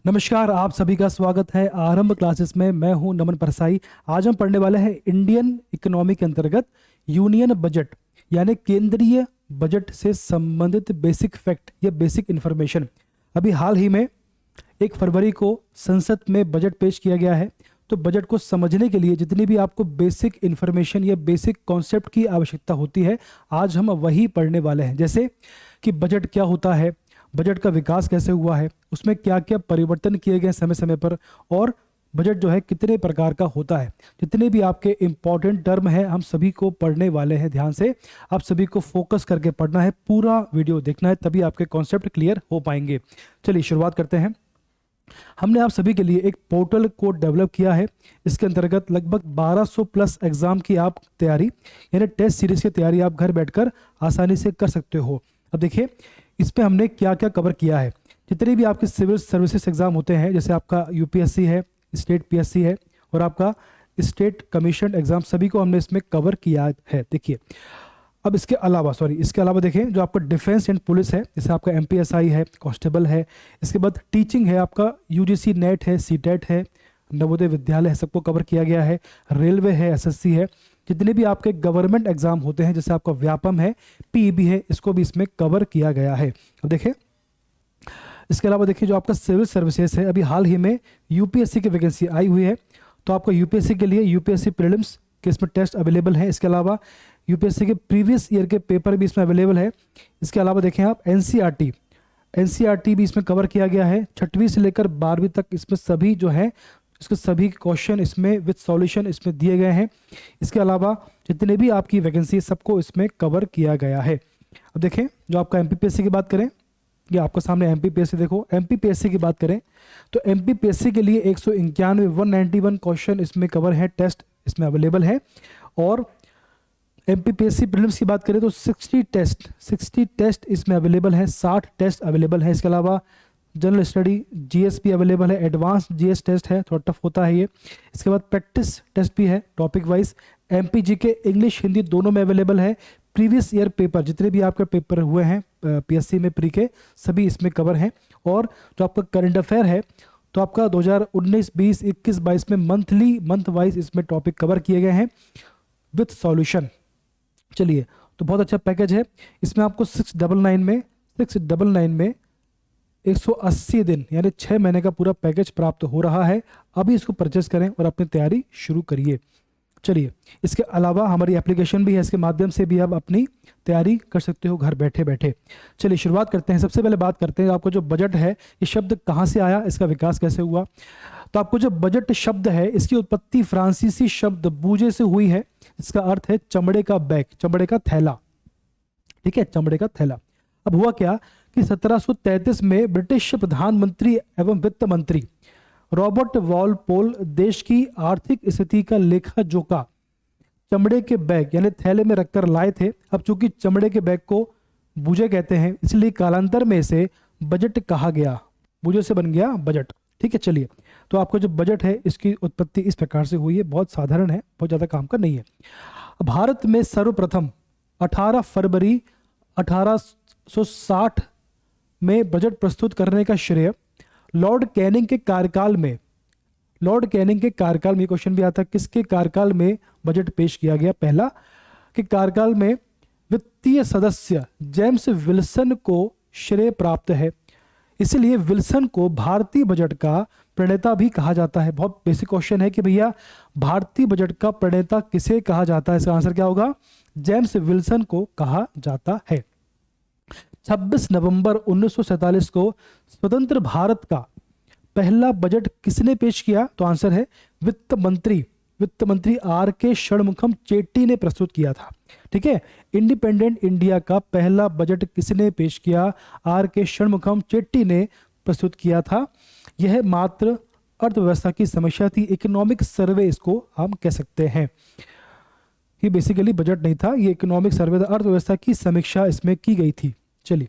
नमस्कार, आप सभी का स्वागत है आरंभ क्लासेस में। मैं हूं नमन परसाई। आज हम पढ़ने वाले हैं इंडियन इकोनॉमी के अंतर्गत यूनियन बजट यानी केंद्रीय बजट से संबंधित बेसिक फैक्ट या बेसिक इन्फॉर्मेशन। अभी हाल ही में 1 फरवरी को संसद में बजट पेश किया गया है। तो बजट को समझने के लिए जितनी भी आपको बेसिक इन्फॉर्मेशन या बेसिक कॉन्सेप्ट की आवश्यकता होती है, आज हम वही पढ़ने वाले हैं। जैसे कि बजट क्या होता है, बजट का विकास कैसे हुआ है, उसमें क्या क्या परिवर्तन किए गए समय समय पर, और बजट जो है कितने प्रकार का होता है। जितने भी आपके इंपॉर्टेंट टर्म हैं हम सभी को पढ़ने वाले हैं। ध्यान से आप सभी को फोकस करके पढ़ना है, पूरा वीडियो देखना है, तभी आपके कॉन्सेप्ट क्लियर हो पाएंगे। चलिए शुरुआत करते हैं। हमने आप सभी के लिए एक पोर्टल को डेवलप किया है। इसके अंतर्गत लगभग 1200 प्लस एग्जाम की आप तैयारी यानी टेस्ट सीरीज की तैयारी आप घर बैठकर आसानी से कर सकते हो। अब देखिए इस पे हमने क्या क्या कवर किया है। जितने भी आपके सिविल सर्विसेज एग्जाम होते हैं, जैसे आपका यूपीएससी है, स्टेट पीएससी है और आपका स्टेट कमीशन एग्जाम, सभी को हमने इसमें कवर किया है। देखिए अब इसके अलावा देखें जो आपका डिफेंस एंड पुलिस है, जैसे आपका एमपीएसआई है, कांस्टेबल है, इसके बाद टीचिंग है, आपका यूजीसी नेट है, सीटेट है, नवोदय विद्यालय है, सबको कवर किया गया है। रेलवे है, एसएससी है, जितने भी आपके गवर्नमेंट एग्जाम होते हैं, जैसे आपका व्यापम है, पीईबी है, इसको भी इसमें कवर किया गया है। अब देखें इसके अलावा देखिए जो आपका सिविल सर्विसेज है, अभी हाल ही में यूपीएससी की वैकेंसी आई हुई है। तो आपका यूपीएससी के लिए यूपीएससी प्रीलिम्स के इसमें टेस्ट अवेलेबल है। इसके अलावा यूपीएससी के प्रीवियस ईयर के पेपर भी इसमें अवेलेबल है। इसके अलावा देखें आप एनसीईआरटी भी इसमें कवर किया गया है। 6वीं से लेकर 12वीं तक इसमें सभी जो है इसके सभी क्वेश्चन इसमें विद सॉल्यूशन इसमें दिए गए हैं। इसके अलावा जितने भी आपकी वैकेंसी सबको इसमें कवर किया गया है। अब देखें जो आपका एमपीपीएससी की बात करें, ये आपके सामने एमपीपीएससी, देखो एमपीपीएससी की बात करें तो एमपीपीएससी के लिए 191 क्वेश्चन इसमें कवर है, टेस्ट इसमें अवेलेबल है। और एमपीपीएससी प्रीलिम्स की बात करें तो 60 टेस्ट इसमें अवेलेबल है, 60 टेस्ट अवेलेबल है। इसके अलावा जनरल स्टडी जीएस भी अवेलेबल है, एडवांस जीएस टेस्ट है, थोड़ा टफ होता है ये। इसके बाद प्रैक्टिस टेस्ट भी है टॉपिक वाइज। एमपीजी के इंग्लिश हिंदी दोनों में अवेलेबल है। प्रीवियस ईयर पेपर जितने भी आपके पेपर हुए हैं पीएससी में प्री के, सभी इसमें कवर हैं। और जो आपका करंट अफेयर है तो आपका 2019, 20, 21, 22 में मंथ वाइज इसमें टॉपिक कवर किए गए हैं विथ सॉल्यूशन। चलिए तो बहुत अच्छा पैकेज है। इसमें आपको 699 में 180 दिन यानी 6 महीने का पूरा पैकेज प्राप्त हो रहा है। अभी इसको परचेस करें और अपनी तैयारी शुरू करिए। चलिए इसके अलावा हमारी एप्लीकेशन भी है, इसके माध्यम से भी आप अपनी तैयारी कर सकते हो घर बैठे बैठे। चलिए शुरुआत करते हैं। सबसे पहले बात करते हैं आपको जो बजट है, ये शब्द कहाँ से आया, इसका विकास कैसे हुआ। तो आपको जो बजट शब्द है, इसकी उत्पत्ति फ्रांसीसी शब्द बूजे से हुई है। इसका अर्थ है चमड़े का बैग, चमड़े का थैला। ठीक है, चमड़े का थैला। अब हुआ क्या कि 1733 में ब्रिटिश प्रधानमंत्री एवं वित्त मंत्री रॉबर्ट वॉलपोल देश की आर्थिक स्थिति का लेखा जोखा चमड़े के बैग यानी थैले में रखकर लाए थे। अब चूंकि चमड़े के बैग को बूजे कहते हैं, इसलिए कालांतर में इसे बजट कहा गया, बूजे से बन गया बजट। ठीक है, चलिए तो आपको जो बजट है इसकी उत्पत्ति इस प्रकार से हुई है, बहुत साधारण है, बहुत ज्यादा काम का नहीं है। भारत में सर्वप्रथम 18 फरवरी 1860 में बजट प्रस्तुत करने का श्रेय लॉर्ड कैनिंग के कार्यकाल में क्वेश्चन भी आता है, किसके कार्यकाल में बजट पेश किया गया। पहला के कार्यकाल में वित्तीय सदस्य जेम्स विल्सन को श्रेय प्राप्त है, इसलिए विल्सन को भारतीय बजट का प्रणेता भी कहा जाता है। बहुत बेसिक क्वेश्चन है कि भैया भारतीय बजट का प्रणेता किसे कहा जाता है, इसका आंसर क्या होगा, जेम्स विल्सन को कहा जाता है। 26 नवंबर 1947 को स्वतंत्र भारत का पहला बजट किसने पेश किया, तो आंसर है वित्त मंत्री आर के षणमुखम चेट्टी ने प्रस्तुत किया था। ठीक है, इंडिपेंडेंट इंडिया का पहला बजट किसने पेश किया, आर के षणमुखम चेट्टी ने प्रस्तुत किया था। यह मात्र अर्थव्यवस्था की समस्या थी, इकोनॉमिक सर्वे इसको हम कह सकते हैं। ये बेसिकली बजट नहीं था, ये इकोनॉमिक सर्वे था, अर्थव्यवस्था की समीक्षा इसमें की गई थी। चलिए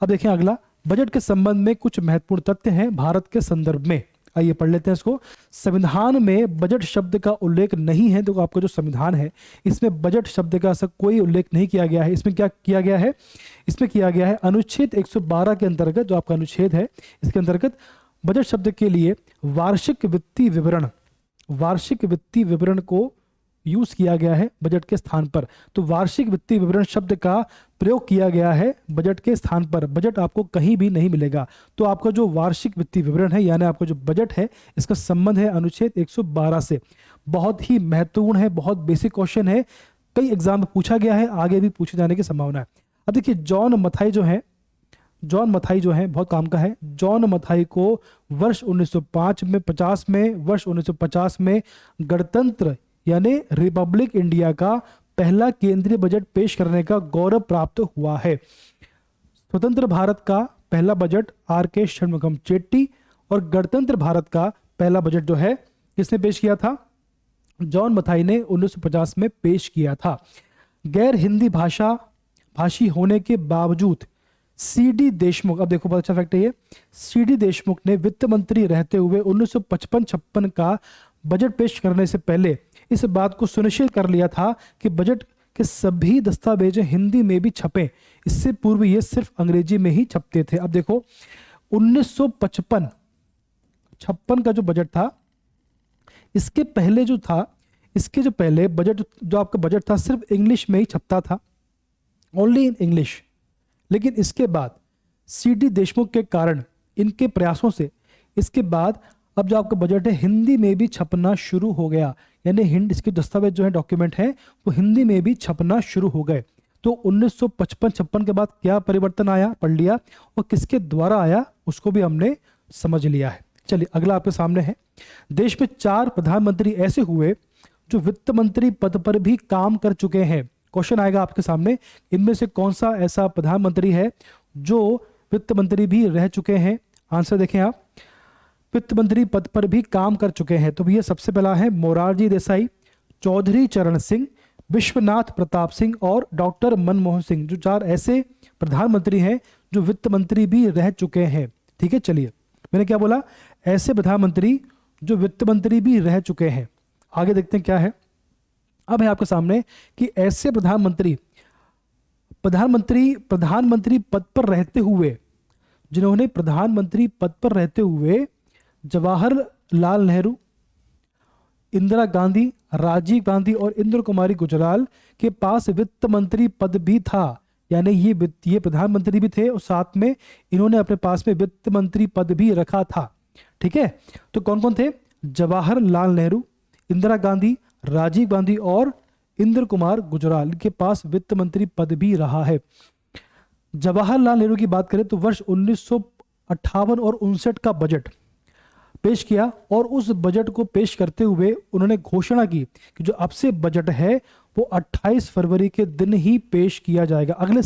अब देखें अगला, बजट के संबंध में कुछ महत्वपूर्ण तथ्य हैं भारत के संदर्भ में, आइए पढ़ लेते हैं इसको। संविधान में बजट शब्द का उल्लेख नहीं है, तो आपका जो संविधान है इसमें बजट शब्द का ऐसा कोई उल्लेख नहीं किया गया है। इसमें क्या किया गया है, इसमें किया गया है अनुच्छेद 112 के अंतर्गत, जो आपका अनुच्छेद है इसके अंतर्गत बजट शब्द के लिए वार्षिक वित्तीय विवरण को यूज किया गया है बजट के स्थान पर। तो वार्षिक वित्तीय विवरण शब्द का प्रयोग किया गया है बजट के स्थान पर। बजट आपको कहीं भी नहीं मिलेगा। तो आपका जो वार्षिक वित्तीय विवरण है यानी आपका जो बजट है, इसका संबंध है अनुच्छेद 112 से। बहुत ही महत्वपूर्ण है, बहुत बेसिक क्वेश्चन है, कई एग्जाम में पूछा गया है, आगे भी पूछे जाने की संभावना है। अब देखिए जॉन मथाई जो है बहुत काम का है। जॉन मथाई को वर्ष 1905 में 1950 में गणतंत्र यानी रिपब्लिक इंडिया का पहला केंद्रीय बजट पेश करने का गौरव प्राप्त हुआ है। स्वतंत्र भारत का पहला बजट R.K. षणमुगम चेट्टी और गणतंत्र भारत का पहला बजट जो है किसने पेश किया था? जॉन मथाई ने 1950 में पेश किया था। गैर हिंदी भाषी होने के बावजूद C.D. देशमुख, अब देखो बहुत अच्छा फैक्ट है ये, C.D. देशमुख ने वित्त मंत्री रहते हुए 1955-56 का बजट पेश करने से पहले इस बात को सुनिश्चित कर लिया था कि बजट के सभी दस्तावेज हिंदी में भी छपे। इससे पूर्व ये सिर्फ अंग्रेजी में ही छपते थे। अब देखो 1955-56 का जो बजट था, इसके पहले बजट जो आपका बजट था सिर्फ इंग्लिश में ही छपता था, ओनली इन इंग्लिश। लेकिन इसके बाद C.D. देशमुख के कारण, इनके प्रयासों से इसके बाद अब जो आपका बजट है हिंदी में भी छपना शुरू हो गया। यानी इसके दस्तावेज जो है, डॉक्यूमेंट है, वो हिंदी में भी छपना शुरू हो गए। तो 1955-56 के बाद क्या परिवर्तन आया पढ़ लिया, और किसके द्वारा आया उसको भी हमने समझ लिया है। चलिए अगला आपके सामने है। देश में 4 प्रधानमंत्री ऐसे हुए जो वित्त मंत्री पद पर भी काम कर चुके हैं। क्वेश्चन आएगा आपके सामने, इनमें से कौन सा ऐसा प्रधानमंत्री है जो वित्त मंत्री भी रह चुके हैं? आंसर देखें आप, वित्त मंत्री पद पर भी काम कर चुके हैं। तो ये सबसे पहला है मोरारजी देसाई, चौधरी चरण सिंह, विश्वनाथ प्रताप सिंह और डॉक्टर मनमोहन सिंह। जो 4 ऐसे प्रधानमंत्री हैं जो वित्त मंत्री भी रह चुके हैं। ठीक है, चलिए मैंने क्या बोला, ऐसे प्रधानमंत्री जो वित्त मंत्री भी रह चुके हैं। आगे देखते हैं क्या है। अब है आपके सामने कि ऐसे प्रधानमंत्री पद पर रहते हुए, जिन्होंने प्रधानमंत्री पद पर रहते हुए जवाहरलाल नेहरू, इंदिरा गांधी, राजीव गांधी और इंदिरा कुमारी गुजराल के पास वित्त मंत्री पद भी था। यानी ये प्रधानमंत्री भी थे और साथ में इन्होंने अपने पास में वित्त मंत्री पद भी रखा था। ठीक है, तो कौन कौन थे? जवाहरलाल नेहरू, इंदिरा गांधी, राजीव गांधी और इंदिरा कुमार गुजराल के पास वित्त मंत्री पद भी रहा है। जवाहरलाल नेहरू की बात करें तो वर्ष 1958 और 59 का बजट पेश किया, और उस बजट को पेश करते हुए उन्होंने घोषणा की कि जो अब से बजट है वो 28 फरवरी के दिन ही पेश किया जाएगा। अगले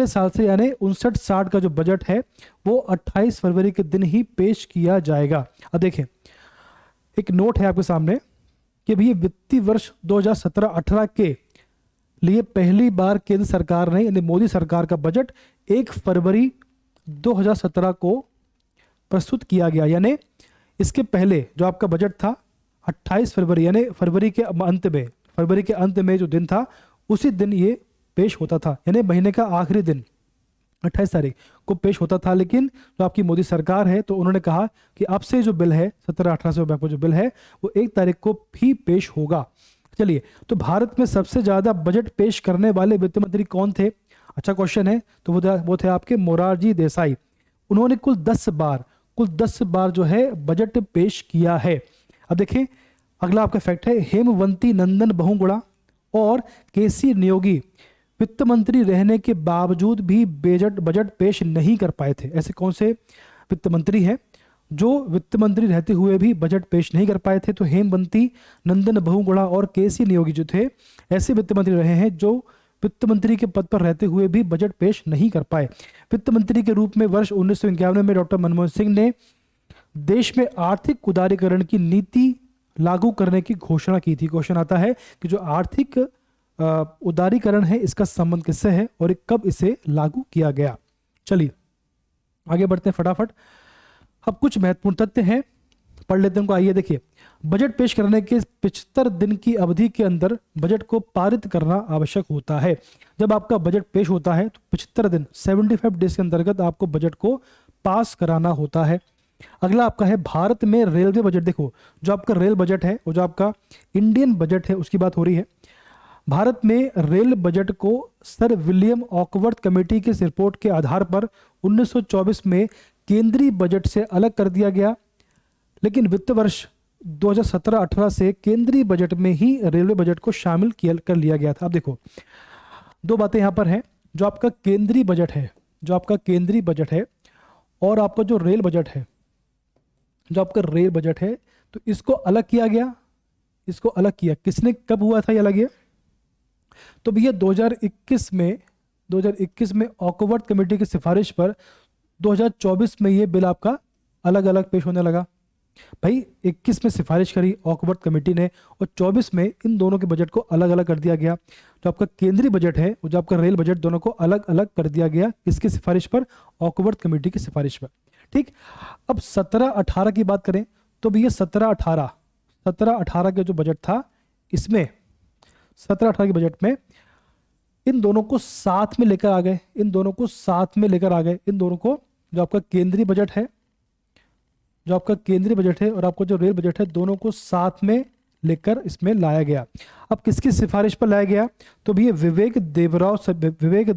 साल से यानी 59-60 का जो बजट है वो 28 फरवरी के दिन ही पेश किया जाएगा। अब देखें, एक नोट है आपके सामने कि भैया वित्तीय वर्ष 2017-18 के लिए पहली बार केंद्र सरकार ने यानी मोदी सरकार का बजट 1 फरवरी 2017 को प्रस्तुत किया गया। यानी इसके पहले जो आपका बजट था 28 फरवरी यानी फरवरी के अंत में जो दिन था उसी दिन ये पेश होता था, यानी महीने का आखिरी दिन 28 तारीख को पेश होता था। लेकिन जो आपकी मोदी सरकार है तो उन्होंने कहा कि अब से जो बिल है 17-18 से जो बिल है वो 1 तारीख को भी पेश होगा। चलिए, तो भारत में सबसे ज्यादा बजट पेश करने वाले वित्त मंत्री कौन थे? अच्छा क्वेश्चन है। तो वो थे आपके मोरारजी देसाई। उन्होंने कुल 10 बार जो है बजट पेश किया है। अब देखिए अगला आपका फैक्ट है, हेमवंती नंदन बहुगुणा और केसी नियोगी वित्त मंत्री रहने के बावजूद भी बजट पेश नहीं कर पाए थे। ऐसे कौन से वित्त मंत्री हैं जो वित्त मंत्री रहते हुए भी बजट पेश नहीं कर पाए थे? तो हेमवंती नंदन बहुगुणा और केसी नियोगी जो थे ऐसे वित्त मंत्री रहे हैं जो वित्त मंत्री के पद पर रहते हुए भी बजट पेश नहीं कर पाए। वित्त मंत्री के रूप में वर्ष 1951 में डॉक्टर मनमोहन सिंह ने देश में आर्थिक उदारीकरण की नीति लागू करने की घोषणा की थी। क्वेश्चन आता है कि जो आर्थिक उदारीकरण है इसका संबंध किससे है और कब इसे लागू किया गया? चलिए आगे बढ़ते हैं फटाफट। अब कुछ महत्वपूर्ण तथ्य हैं, पढ़ लेते हैं उनको। आइए देखिए, बजट पेश करने के 75 दिन की अवधि के अंदर बजट को पारित करना आवश्यक होता है। जब आपका बजट पेश होता है तो 75 दिन 75 डेज के अंतर्गत आपको बजट को पास कराना होता है। अगला आपका है भारत में रेलवे बजट। देखो जो आपका रेल बजट है और जो आपका इंडियन बजट है उसकी बात हो रही है। भारत में रेल बजट को सर विलियम ऑकवर्थ कमेटी की रिपोर्ट के आधार पर 1924 में केंद्रीय बजट से अलग कर दिया गया, लेकिन वित्त वर्ष 2017-18 से केंद्रीय बजट में ही रेलवे बजट को शामिल किया कर लिया गया था। अब देखो दो बातें यहाँ पर हैं। जो आपका केंद्रीय बजट है, जो आपका केंद्रीय बजट है और आपका जो रेल बजट है, जो आपका रेल बजट है, तो इसको अलग किया गया। इसको अलग किया किसने, कब हुआ था ये अलग ये? तो भैया 2021 में ऑकवर्थ कमेटी की सिफारिश पर 2024 में ये बिल आपका अलग अलग पेश होने लगा। भाई 21 में सिफारिश करी ऑकवर्थ कमेटी ने और 24 में इन दोनों के बजट को अलग अलग कर दिया गया। जो आपका केंद्रीय बजट है और जो आपका रेल बजट, दोनों को अलग अलग कर दिया गया। किसकी सिफारिश पर? ऑकवर्थ कमेटी की सिफारिश पर। ठीक, अब 17-18 की बात करें तो भैया 17-18 का जो बजट था, इसमें 17-18 के बजट में इन दोनों को साथ में लेकर आ गए। इन दोनों को साथ में लेकर आ गए। इन दोनों को, जो आपका केंद्रीय बजट है, जो आपका केंद्रीय बजट है और आपको जो रेल बजट है, दोनों को साथ में लेकर इसमें लाया गया। अब किसकी सिफारिश पर लाया गया? तो भैया विवेक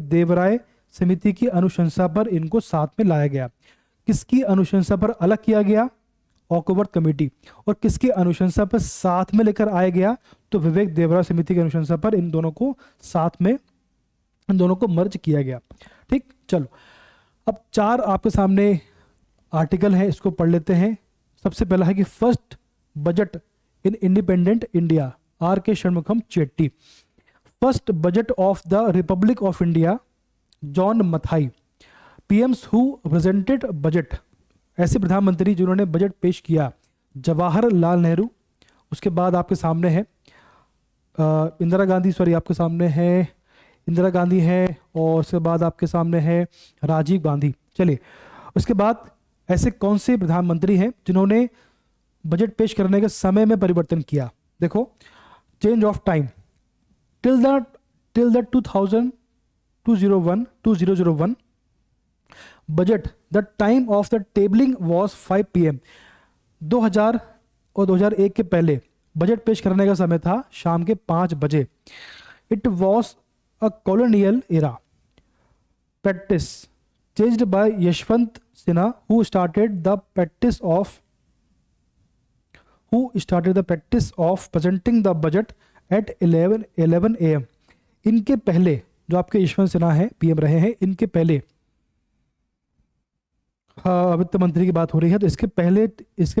देवराय समिति की अनुशंसा पर इनको साथ में लाया गया। किसकी अनुशंसा पर अलग किया गया? ऑकवर्थ कमेटी। और किसकी अनुशंसा पर साथ में लेकर आया गया? तो विवेक देवराय समिति की अनुशंसा पर इन दोनों को साथ में, इन दोनों को मर्ज किया गया। ठीक, चलो अब 4 आपके सामने आर्टिकल है, इसको पढ़ लेते हैं। सबसे पहला है कि first budget in independent India, R K Shanmukham Chetty. First budget of the republic of India, John Mathai. PMs who presented budget, ऐसे प्रधानमंत्री जिन्होंने बजट पेश किया, जवाहरलाल नेहरू। उसके बाद आपके सामने है इंदिरा गांधी, सॉरी आपके सामने है इंदिरा गांधी है, और उसके बाद आपके सामने है राजीव गांधी। चलिए उसके बाद ऐसे कौन से प्रधानमंत्री हैं जिन्होंने बजट पेश करने के समय में परिवर्तन किया? देखो, change of time till the 2001 budget, the time of the tabling was 5 PM। 2000 और 2001 के पहले बजट पेश करने का समय था शाम के 5 बजे। It was a colonial era practice changed by Yashwant Sinha who started the practice of presenting the budget at 11 AM। इनके पहले जो आपके यशवंत सिन्हा हैं, पीएम रहे हैं, इनके पहले वित्त मंत्री की बात हो रही है, तो इसके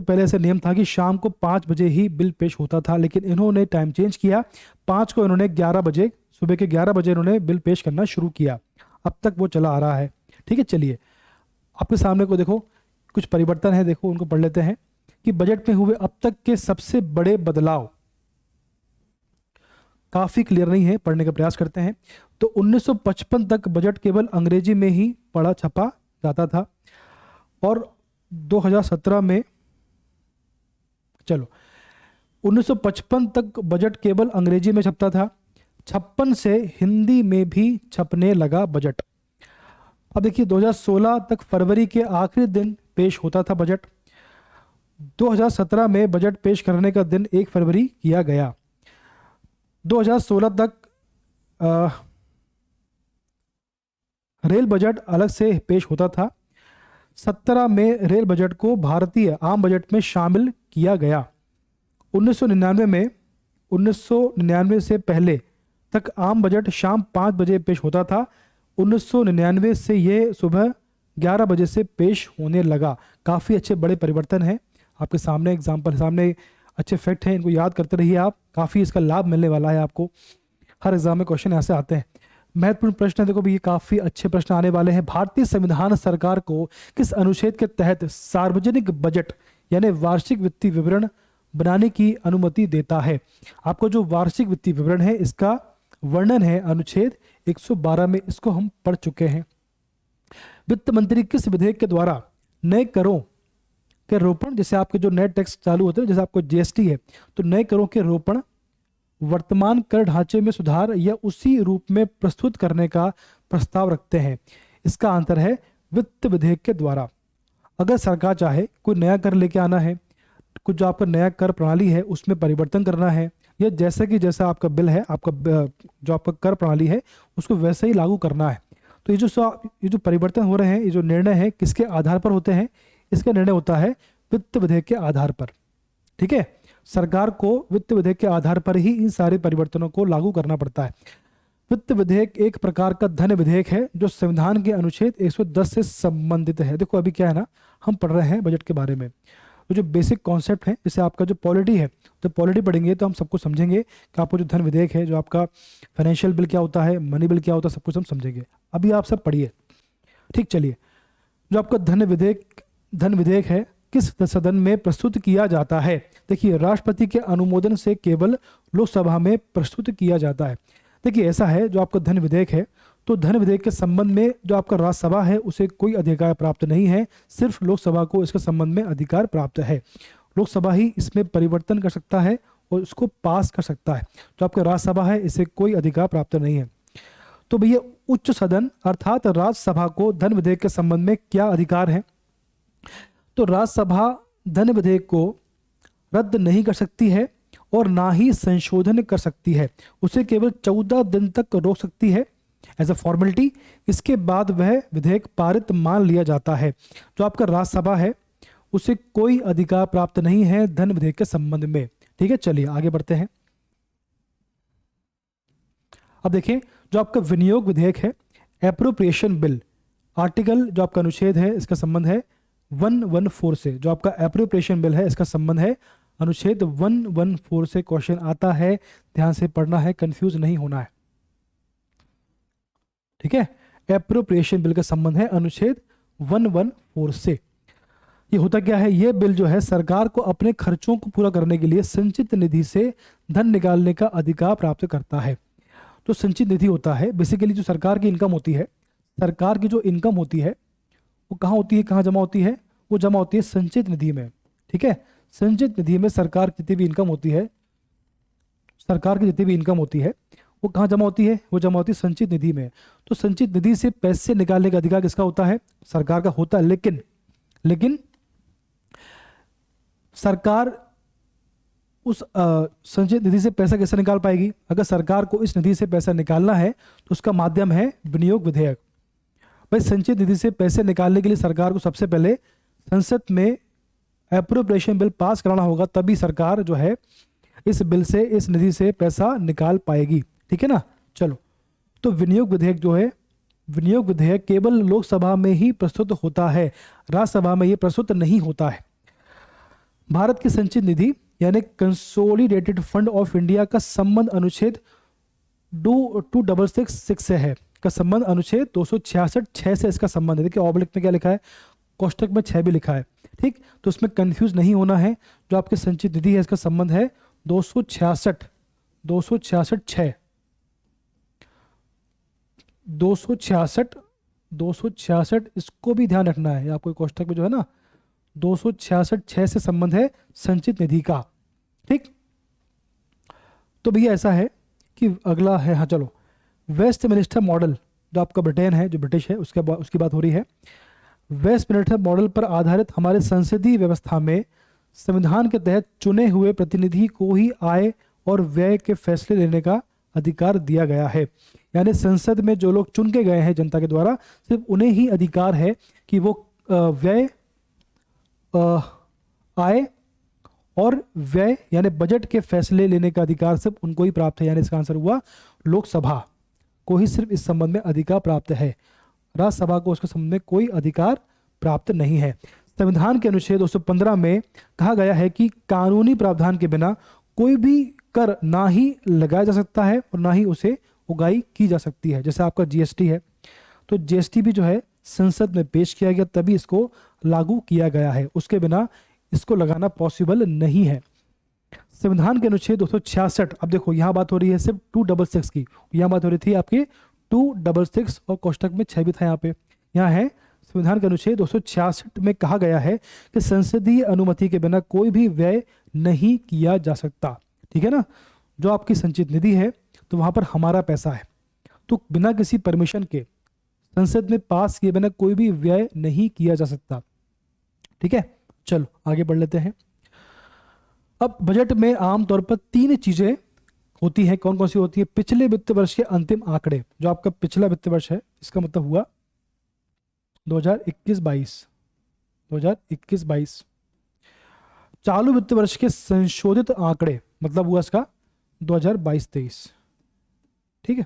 पहले ऐसा नियम था कि शाम को 5 बजे ही बिल पेश होता था, लेकिन इन्होंने टाइम चेंज किया। 5 को इन्होंने 11 बजे, सुबह के 11 बजे इन्होंने बिल पेश करना शुरू किया। अब तक वो चला आ रहा है। ठीक है, चलिए आपके सामने को देखो कुछ परिवर्तन है, देखो उनको पढ़ लेते हैं कि बजट में हुए अब तक के सबसे बड़े बदलाव। काफी क्लियर नहीं है, पढ़ने का प्रयास करते हैं। तो 1955 तक बजट केवल अंग्रेजी में ही पढ़ा छपा जाता था और 2017 में, चलो 1955 तक बजट केवल अंग्रेजी में छपता था। 56 से हिंदी में भी छपने लगा बजट। अब देखिए 2016 तक फरवरी के आखिरी दिन पेश होता था बजट। 2017 में बजट पेश करने का दिन 1 फरवरी किया गया। 2016 तक रेल बजट अलग से पेश होता था। 17 में रेल बजट को भारतीय आम बजट में शामिल किया गया। 1999 से पहले तक आम बजट शाम 5 बजे पेश होता था। 1999 से यह सुबह 11 बजे से पेश होने लगा। काफ़ी अच्छे बड़े परिवर्तन हैं आपके सामने, एग्जाम्पल सामने अच्छे फैक्ट हैं, इनको याद करते रहिए आप। काफ़ी इसका लाभ मिलने वाला है आपको। हर एग्जाम में क्वेश्चन ऐसे आते हैं। महत्वपूर्ण प्रश्न है, देखो भी ये काफ़ी अच्छे प्रश्न आने वाले हैं। भारतीय संविधान सरकार को किस अनुच्छेद के तहत सार्वजनिक बजट यानी वार्षिक वित्तीय विवरण बनाने की अनुमति देता है? आपको जो वार्षिक वित्तीय विवरण है इसका वर्णन है अनुच्छेद 112 में, इसको हम पढ़ चुके हैं। वित्त मंत्री किस विधेयक के द्वारा नए करों के रोपण, जैसे आपके जो नए टैक्स चालू होते हैं, जैसे आपको जीएसटी है, तो नए करों के रोपण, वर्तमान कर ढांचे में सुधार या उसी रूप में प्रस्तुत करने का प्रस्ताव रखते हैं? इसका आंसर है वित्त विधेयक के द्वारा। अगर सरकार चाहे कोई नया कर लेके आना है, कुछ जो आपका नया कर प्रणाली है उसमें परिवर्तन करना है, या जैसे कि जैसा आपका बिल है, आपका जो आपका कर प्रणाली है उसको वैसे ही लागू करना है, तो ये जो परिवर्तन हो रहे हैं, ये जो निर्णय है किसके आधार पर होते हैं? इसका निर्णय होता है वित्त विधेयक के आधार पर। ठीक है, सरकार को वित्त विधेयक के आधार पर ही इन सारे परिवर्तनों को लागू करना पड़ता है। वित्त विधेयक एक प्रकार का धन विधेयक है जो संविधान के अनुच्छेद 110 से संबंधित है। देखो अभी क्या है ना, हम पढ़ रहे हैं बजट के बारे में, तो जो बेसिक कॉन्सेप्ट है, जैसे आपका जो पॉलिटी है, तो पॉलिटी पढ़ेंगे तो हम सबको समझेंगे कि आपको जो धन विधेयक है, जो आपका फाइनेंशियल बिल क्या होता है, मनी बिल क्या होता है, सब कुछ हम समझेंगे। अभी आप सब पढ़िए। ठीक, चलिए, जो आपका धन विधेयक है किस सदन में प्रस्तुत किया जाता है? देखिए, राष्ट्रपति के अनुमोदन से केवल लोकसभा में प्रस्तुत किया जाता है। देखिए ऐसा है, जो आपका धन विधेयक है, तो धन विधेयक के संबंध में जो आपका राज्यसभा है उसे कोई अधिकार प्राप्त नहीं है, सिर्फ लोकसभा को इसके संबंध में अधिकार प्राप्त है। लोकसभा ही इसमें परिवर्तन कर सकता है और इसको पास कर सकता है। जो आपका राज्यसभा है इसे कोई अधिकार प्राप्त नहीं है। तो भैया उच्च सदन अर्थात राज्यसभा को धन विधेयक के संबंध में क्या अधिकार है? तो राज्यसभा धन विधेयक को रद्द नहीं कर सकती है और ना ही संशोधन कर सकती है, उसे केवल 14 दिन तक रोक सकती है एज अ फॉर्मेलिटी। इसके बाद वह विधेयक पारित मान लिया जाता है। जो आपका राज्यसभा है उसे कोई अधिकार प्राप्त नहीं है धन विधेयक के संबंध में। ठीक है, चलिए आगे बढ़ते हैं। अब देखें, जो आपका विनियोग विधेयक है, एप्रोप्रिएशन बिल, आर्टिकल जो आपका अनुच्छेद है इसका संबंध है 114 से। जो आपका एप्रोप्रिएशन बिल है इसका संबंध है अनुच्छेद 114 से। क्वेश्चन आता है, ध्यान से पढ़ना है, कंफ्यूज नहीं होना है। ठीक है, एप्रोप्रिएशन बिल का संबंध है अनुच्छेद 114 से। ये होता क्या है? ये बिल जो है सरकार को अपने खर्चों को पूरा करने के लिए संचित निधि से धन निकालने का अधिकार प्राप्त करता है। तो संचित निधि होता है बेसिकली जो सरकार की इनकम होती है, सरकार की जो इनकम होती है वो कहाँ होती है, कहाँ जमा होती है? वो जमा होती है संचित निधि में। ठीक है, संचित निधि में सरकार की जितनी भी इनकम होती है, सरकार की जितनी भी इनकम होती है वो कहाँ जमा होती है? वो जमा होती है संचित निधि में। तो संचित निधि से पैसे निकालने का अधिकार किसका होता है? सरकार का होता है। लेकिन सरकार उस संचित निधि से पैसा कैसे निकाल पाएगी? अगर सरकार को इस निधि से पैसा निकालना है तो उसका माध्यम है विनियोग विधेयक। भाई संचित निधि से पैसे निकालने के लिए सरकार को सबसे पहले संसद में एप्रोप्रिएशन बिल पास कराना होगा, तभी सरकार जो है इस बिल से, इस निधि से पैसा निकाल पाएगी। ठीक है ना। चलो, तो विनियोग विधेयक जो है, विनियोग विधेयक केवल लोकसभा में ही प्रस्तुत होता है, राज्यसभा में ये प्रस्तुत नहीं होता है। भारत की संचित निधि यानी कंसोलिडेटेड फंड ऑफ इंडिया का संबंध अनुच्छेद 2666 से है, का संबंध अनुच्छेद 266 से इसका संबंध है। देखिए ऑब्लिक में क्या लिखा है, कोष्टक में 6 भी लिखा है। ठीक, तो उसमें कंफ्यूज नहीं होना है। जो आपके संचित निधि है इसका संबंध है 266 266 इसको भी ध्यान रखना है आपको। कोष्टक में जो है ना 266 से संबंध है संचित निधि का। ठीक, तो भैया ऐसा है कि अगला है, हाँ चलो, वेस्टमिनिस्टर मॉडल जो आपका ब्रिटेन है, जो ब्रिटिश है, उसकी बात हो रही है। वेस्टमिनिस्टर मॉडल पर आधारित हमारे संसदीय व्यवस्था में संविधान के तहत चुने हुए प्रतिनिधि को ही आय और व्यय के फैसले लेने का अधिकार दिया गया है। यानी संसद में जो लोग चुन के गए हैं जनता के द्वारा, सिर्फ उन्हें ही अधिकार है कि वो व्यय, आय और व्यय यानी बजट के फैसले लेने का अधिकार सिर्फ उनको ही प्राप्त है। यानी इसका आंसर हुआ लोकसभा को ही सिर्फ इस संबंध में अधिकार प्राप्त है, राज्यसभा को उसके संबंध में कोई अधिकार प्राप्त नहीं है। संविधान के अनुच्छेद 215 में कहा गया है कि कानूनी प्रावधान के बिना कोई भी कर ना ही लगाया जा सकता है और ना ही उसे उगाई की जा सकती है। जैसे आपका जीएसटी है, तो जीएसटी भी जो है संसद में पेश किया गया तभी इसको लागू किया गया है, उसके बिना इसको लगाना पॉसिबल नहीं है। संविधान के अनुच्छेद 266, अब देखो यहाँ बात हो रही है सिर्फ 266 की, यहाँ बात हो रही थी आपकी 266 और कोष्टक में 6 भी था। यहाँ है संविधान के अनुच्छेद 266 में कहा गया है कि संसदीय अनुमति के बिना कोई भी व्यय नहीं किया जा सकता। ठीक है ना। जो आपकी संचित निधि है तो वहां पर हमारा पैसा है, तो बिना किसी परमिशन के संसद में पास किए बिना कोई भी व्यय नहीं किया जा सकता। ठीक है, चलो आगे बढ़ लेते हैं। अब बजट में आमतौर पर तीन चीजें होती हैं। कौन कौन सी होती है? पिछले वित्त वर्ष के अंतिम आंकड़े, जो आपका पिछला वित्त वर्ष है, इसका मतलब हुआ 2021-22, 2021-22। चालू वित्त वर्ष के संशोधित आंकड़े, मतलब हुआ इसका 2022-23। ठीक है,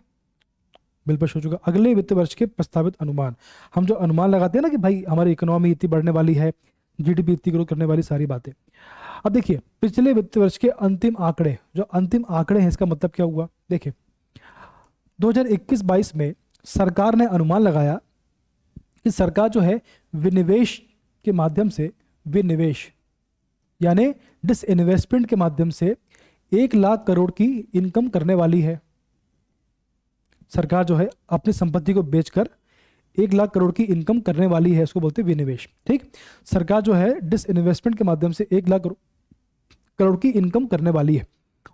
बिल पर हो चुका। अगले वित्त वर्ष के प्रस्तावित अनुमान, हम जो अनुमान लगाते हैं ना कि भाई हमारी इकोनॉमी इतनी बढ़ने वाली है, जीडीपी इतनी ग्रो करने वाली, सारी बातें। अब देखिए पिछले वित्त वर्ष के अंतिम आंकड़े, जो अंतिम आंकड़े हैं, इसका मतलब क्या हुआ? देखिए 2021-22 में सरकार ने अनुमान लगाया कि सरकार जो है विनिवेश के माध्यम से, विनिवेश यानी डिसइन्वेस्टमेंट के माध्यम से 1 लाख करोड़ की इनकम करने वाली है। सरकार जो है अपनी संपत्ति को बेचकर 1 लाख करोड़ की इनकम करने वाली है, इसको बोलते हैं विनिवेश। ठीक, सरकार जो है डिसइन्वेस्टमेंट के माध्यम से 1 लाख करोड़ की इनकम करने वाली है।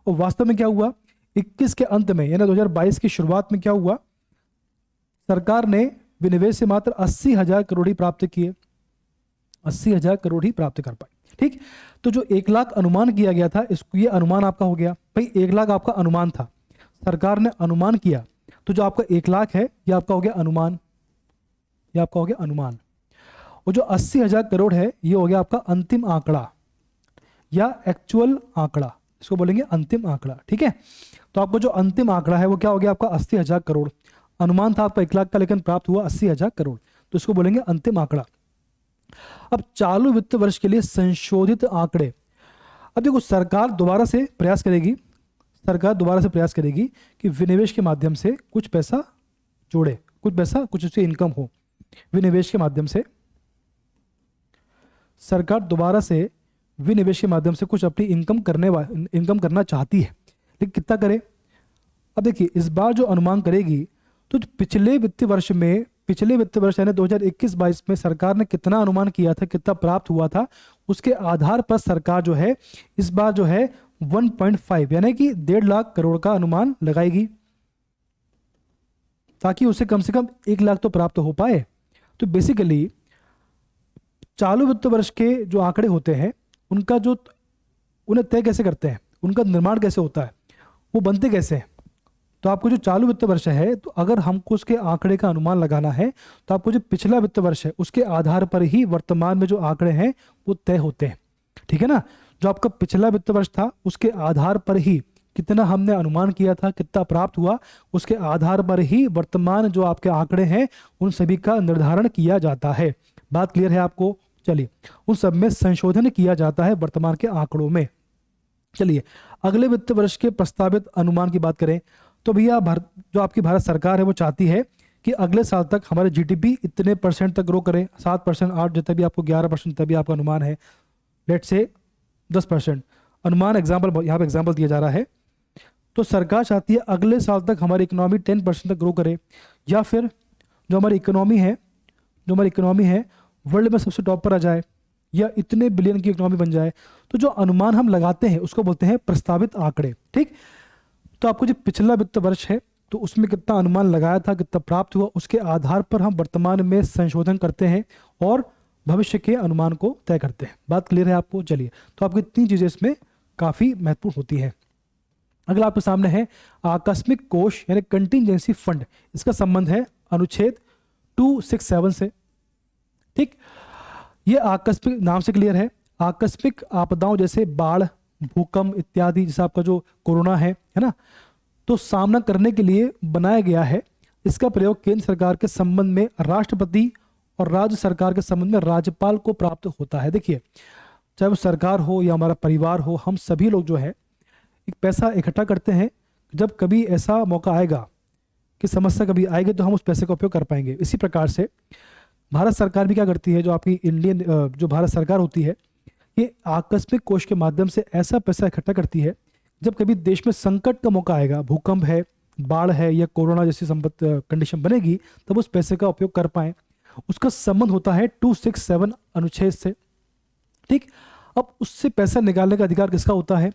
और वास्तव में क्या हुआ? 21 के अंत में यानी 2022 की शुरुआत में क्या हुआ? सरकार ने विनिवेश से मात्र 80,000 करोड़ ही प्राप्त किए, 80,000 करोड़ ही प्राप्त कर पाए। ठीक, तो जो 1 लाख अनुमान किया गया था, इसको, ये अनुमान आपका हो गया भाई। 1 लाख आपका अनुमान था, सरकार ने अनुमान किया, तो जो आपका 1 लाख है ये आपका हो गया अनुमान, ये आपका हो गया अनुमान। और जो 80,000 करोड़ है ये हो गया आपका अंतिम आंकड़ा या एक्चुअल आंकड़ा, इसको बोलेंगे अंतिम आंकड़ा। ठीक है, तो आपको जो अंतिम आंकड़ा है वो क्या हो गया आपका 80,000 करोड़। अनुमान था आपका 1 लाख का, लेकिन प्राप्त हुआ 80,000 करोड़, तो इसको बोलेंगे अंतिम आंकड़ा। अब चालू वित्त वर्ष के लिए संशोधित आंकड़े। अब देखो सरकार दोबारा से प्रयास करेगी, सरकार दोबारा से प्रयास करेगी कि विनिवेश के माध्यम से कुछ पैसा जोड़े, कुछ पैसा, कुछ उससे इनकम हो। विनिवेश के माध्यम से सरकार दोबारा से विनिवेश के माध्यम से कुछ अपनी इनकम करना चाहती है, लेकिन कितना करे? अब देखिए इस बार जो अनुमान करेगी, तो पिछले वित्त वर्ष में, पिछले वित्त वर्ष यानी 2021-22 में सरकार ने कितना अनुमान किया था, कितना प्राप्त हुआ था, उसके आधार पर सरकार जो है इस बार जो है 1.5 यानी कि 1.5 लाख करोड़ का अनुमान लगाएगी, ताकि उसे कम से कम 1 लाख तो प्राप्त हो पाए। तो बेसिकली चालू वित्त वर्ष के जो आंकड़े होते हैं उनका जो, उन्हें तय कैसे करते हैं, उनका निर्माण कैसे होता है, वो बनते कैसे हैं? तो आपको जो चालू वित्त वर्ष है, तो अगर हमको उसके आंकड़े का अनुमान लगाना है, तो आपको जो पिछला वित्त वर्ष है उसके आधार पर ही वर्तमान में जो आंकड़े हैं वो तय होते हैं। ठीक है ना, जो आपका पिछला वित्त वर्ष था उसके आधार पर ही कितना हमने अनुमान किया था, कितना प्राप्त हुआ, उसके आधार पर ही वर्तमान जो आपके आंकड़े हैं उन सभी का निर्धारण किया जाता है। बात क्लियर है आपको? चलिए, उन सब में संशोधन किया जाता है वर्तमान के आंकड़ों में। चलिए अगले वित्त वर्ष के प्रस्तावित अनुमान की बात करें, तो भैया जो आपकी भारत सरकार है वो चाहती है कि अगले साल तक हमारे जीडीपी इतने परसेंट तक ग्रो करे, 7%, 8, जितना भी आपको 11%, तभी आपका अनुमान है, लेट से 10% अनुमान, एग्जाम्पल यहाँ पे एग्जाम्पल दिया जा रहा है। तो सरकार चाहती है अगले साल तक हमारी इकोनॉमी 10% तक ग्रो करे, या फिर जो हमारी इकोनॉमी है, जो हमारी इकोनॉमी है वर्ल्ड में सबसे टॉप पर आ जाए, या इतने बिलियन की इकोनॉमी बन जाए। तो जो अनुमान हम लगाते हैं उसको बोलते हैं प्रस्तावित आंकड़े। ठीक, तो आपको जो पिछला वित्त वर्ष है तो उसमें कितना अनुमान लगाया था, कितना प्राप्त हुआ, उसके आधार पर हम वर्तमान में संशोधन करते हैं और भविष्य के अनुमान को तय करते हैं। बात क्लियर है आपको? चलिए, तो आपकी 3 चीजें इसमें काफी महत्वपूर्ण होती है। अगला आपके सामने है आकस्मिक कोष यानी कंटिजेंसी फंड। इसका संबंध है अनुच्छेद 267 से। ठीक, ये आकस्मिक, नाम से क्लियर है, आकस्मिक आपदाओं जैसे बाढ़, भूकंप इत्यादि, जैसे आपका जो कोरोना है ना, तो सामना करने के लिए बनाया गया है। इसका प्रयोग केंद्र सरकार के संबंध में राष्ट्रपति और राज्य सरकार के संबंध में राज्यपाल को प्राप्त होता है। देखिए, चाहे वो सरकार हो या हमारा परिवार हो, हम सभी लोग जो है एक पैसा इकट्ठा करते हैं। जब कभी ऐसा मौका आएगा कि समस्या कभी आएगी तो हम उस पैसे का उपयोग कर पाएंगे। इसी प्रकार से भारत सरकार भी क्या करती है, जो आपकी इंडियन जो भारत सरकार होती है, ये आकस्मिक कोष के माध्यम से ऐसा पैसा इकट्ठा करती है, जब कभी देश में संकट का मौका आएगा, भूकंप है, बाढ़ है या कोरोना जैसी कंडीशन बनेगी, तब उस पैसे का उपयोग कर पाए। उसका संबंध होता है 267 अनुच्छेद से। ठीक, अब उससे पैसा निकालने का अधिकार किसका होता है?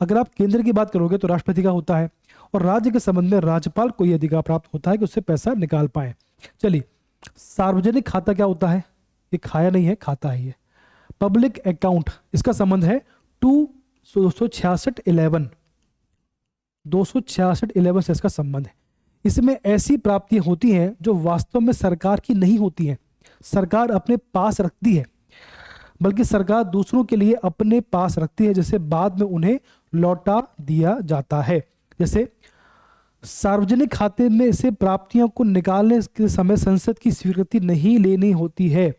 अगर आप केंद्र की बात करोगे तो राष्ट्रपति का होता है, और राज्य के संबंध में राज्यपाल को यह अधिकार प्राप्त होता है कि उससे पैसा निकाल पाए। चलिए, सार्वजनिक खाता क्या होता है? ये खाया नहीं है, खाता है ये। पब्लिक अकाउंट, इसका संबंध है 26611 से इसका संबंध है। इसमें ऐसी प्राप्तियां होती हैं जो वास्तव में सरकार की नहीं होती हैं, सरकार अपने पास रखती है, बल्कि सरकार दूसरों के लिए अपने पास रखती है, जिसे बाद में उन्हें लौटा दिया जाता है। जैसे सार्वजनिक खाते में से प्राप्तियों को निकालने के समय संसद की स्वीकृति नहीं लेनी होती है।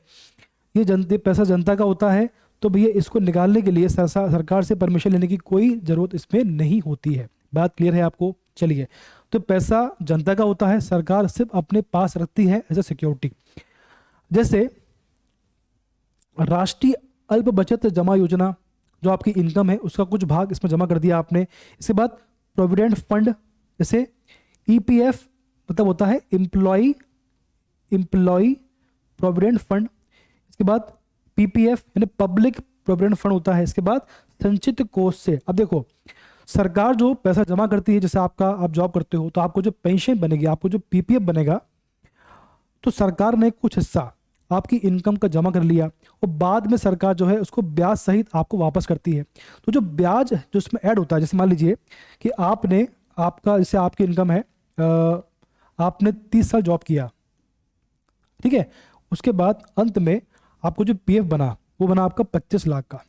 ये पैसा जनता का होता है, तो भैया इसको निकालने के लिए सरकार से परमिशन लेने की कोई जरूरत इसमें नहीं होती है। बात क्लियर है आपको? चलिए, तो पैसा जनता का होता है, सरकार सिर्फ अपने पास रखती है एज ए सिक्योरिटी। जैसे राष्ट्रीय अल्प बचत जमा योजना, जो आपकी इनकम है उसका कुछ भाग इसमें जमा कर दिया आपने। इसके बाद प्रोविडेंट फंड, जैसे ईपीएफ मतलब होता है एम्प्लॉय प्रोविडेंट फंड। इसके बाद पीपीएफ यानी पब्लिक प्रोविडेंट फंड होता है। इसके बाद संचित कोष से, अब देखो सरकार जो पैसा जमा करती है, जैसे आप जॉब करते हो तो आपको जो पेंशन बनेगी, आपको जो पीपीएफ बनेगा, तो सरकार ने कुछ हिस्सा आपकी इनकम का जमा कर लिया और बाद में सरकार जो है उसको ब्याज सहित आपको वापस करती है। तो जो ब्याज जो इसमें ऐड होता है, जैसे मान लीजिए कि जैसे आपकी इनकम है, आपने 30 साल जॉब किया, ठीक है, उसके बाद अंत में आपको जो पीएफ बना वो बना आपका 25 लाख का,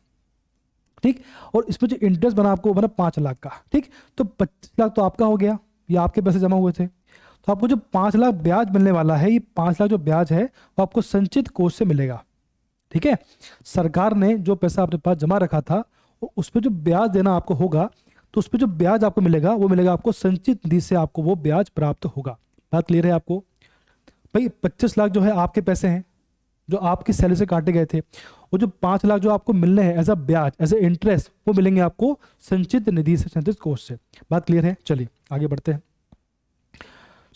ठीक, और इसमें जो इंटरेस्ट बना आपको वो बना 5 लाख का, ठीक। तो 25 लाख तो आपका हो गया, ये आपके पैसे जमा हुए थे। तो आपको जो 5 लाख ब्याज मिलने वाला है, ये 5 लाख जो ब्याज है वो आपको संचित कोष से मिलेगा, ठीक है। सरकार ने जो पैसा अपने पास जमा रखा था उस पर जो ब्याज देना आपको होगा, तो उस पर जो ब्याज आपको मिलेगा वो मिलेगा आपको संचित निधि से, आपको वो ब्याज प्राप्त होगा। बात क्लियर है आपको? भाई 25 लाख जो है आपके पैसे हैं जो आपकी सैलरी से काटे गए थे, और जो 5 लाख जो आपको मिलने हैं एज अ ब्याज, एज ए इंटरेस्ट, वो मिलेंगे आपको संचित निधि से, संचित कोष से। बात क्लियर है? चलिए आगे बढ़ते हैं।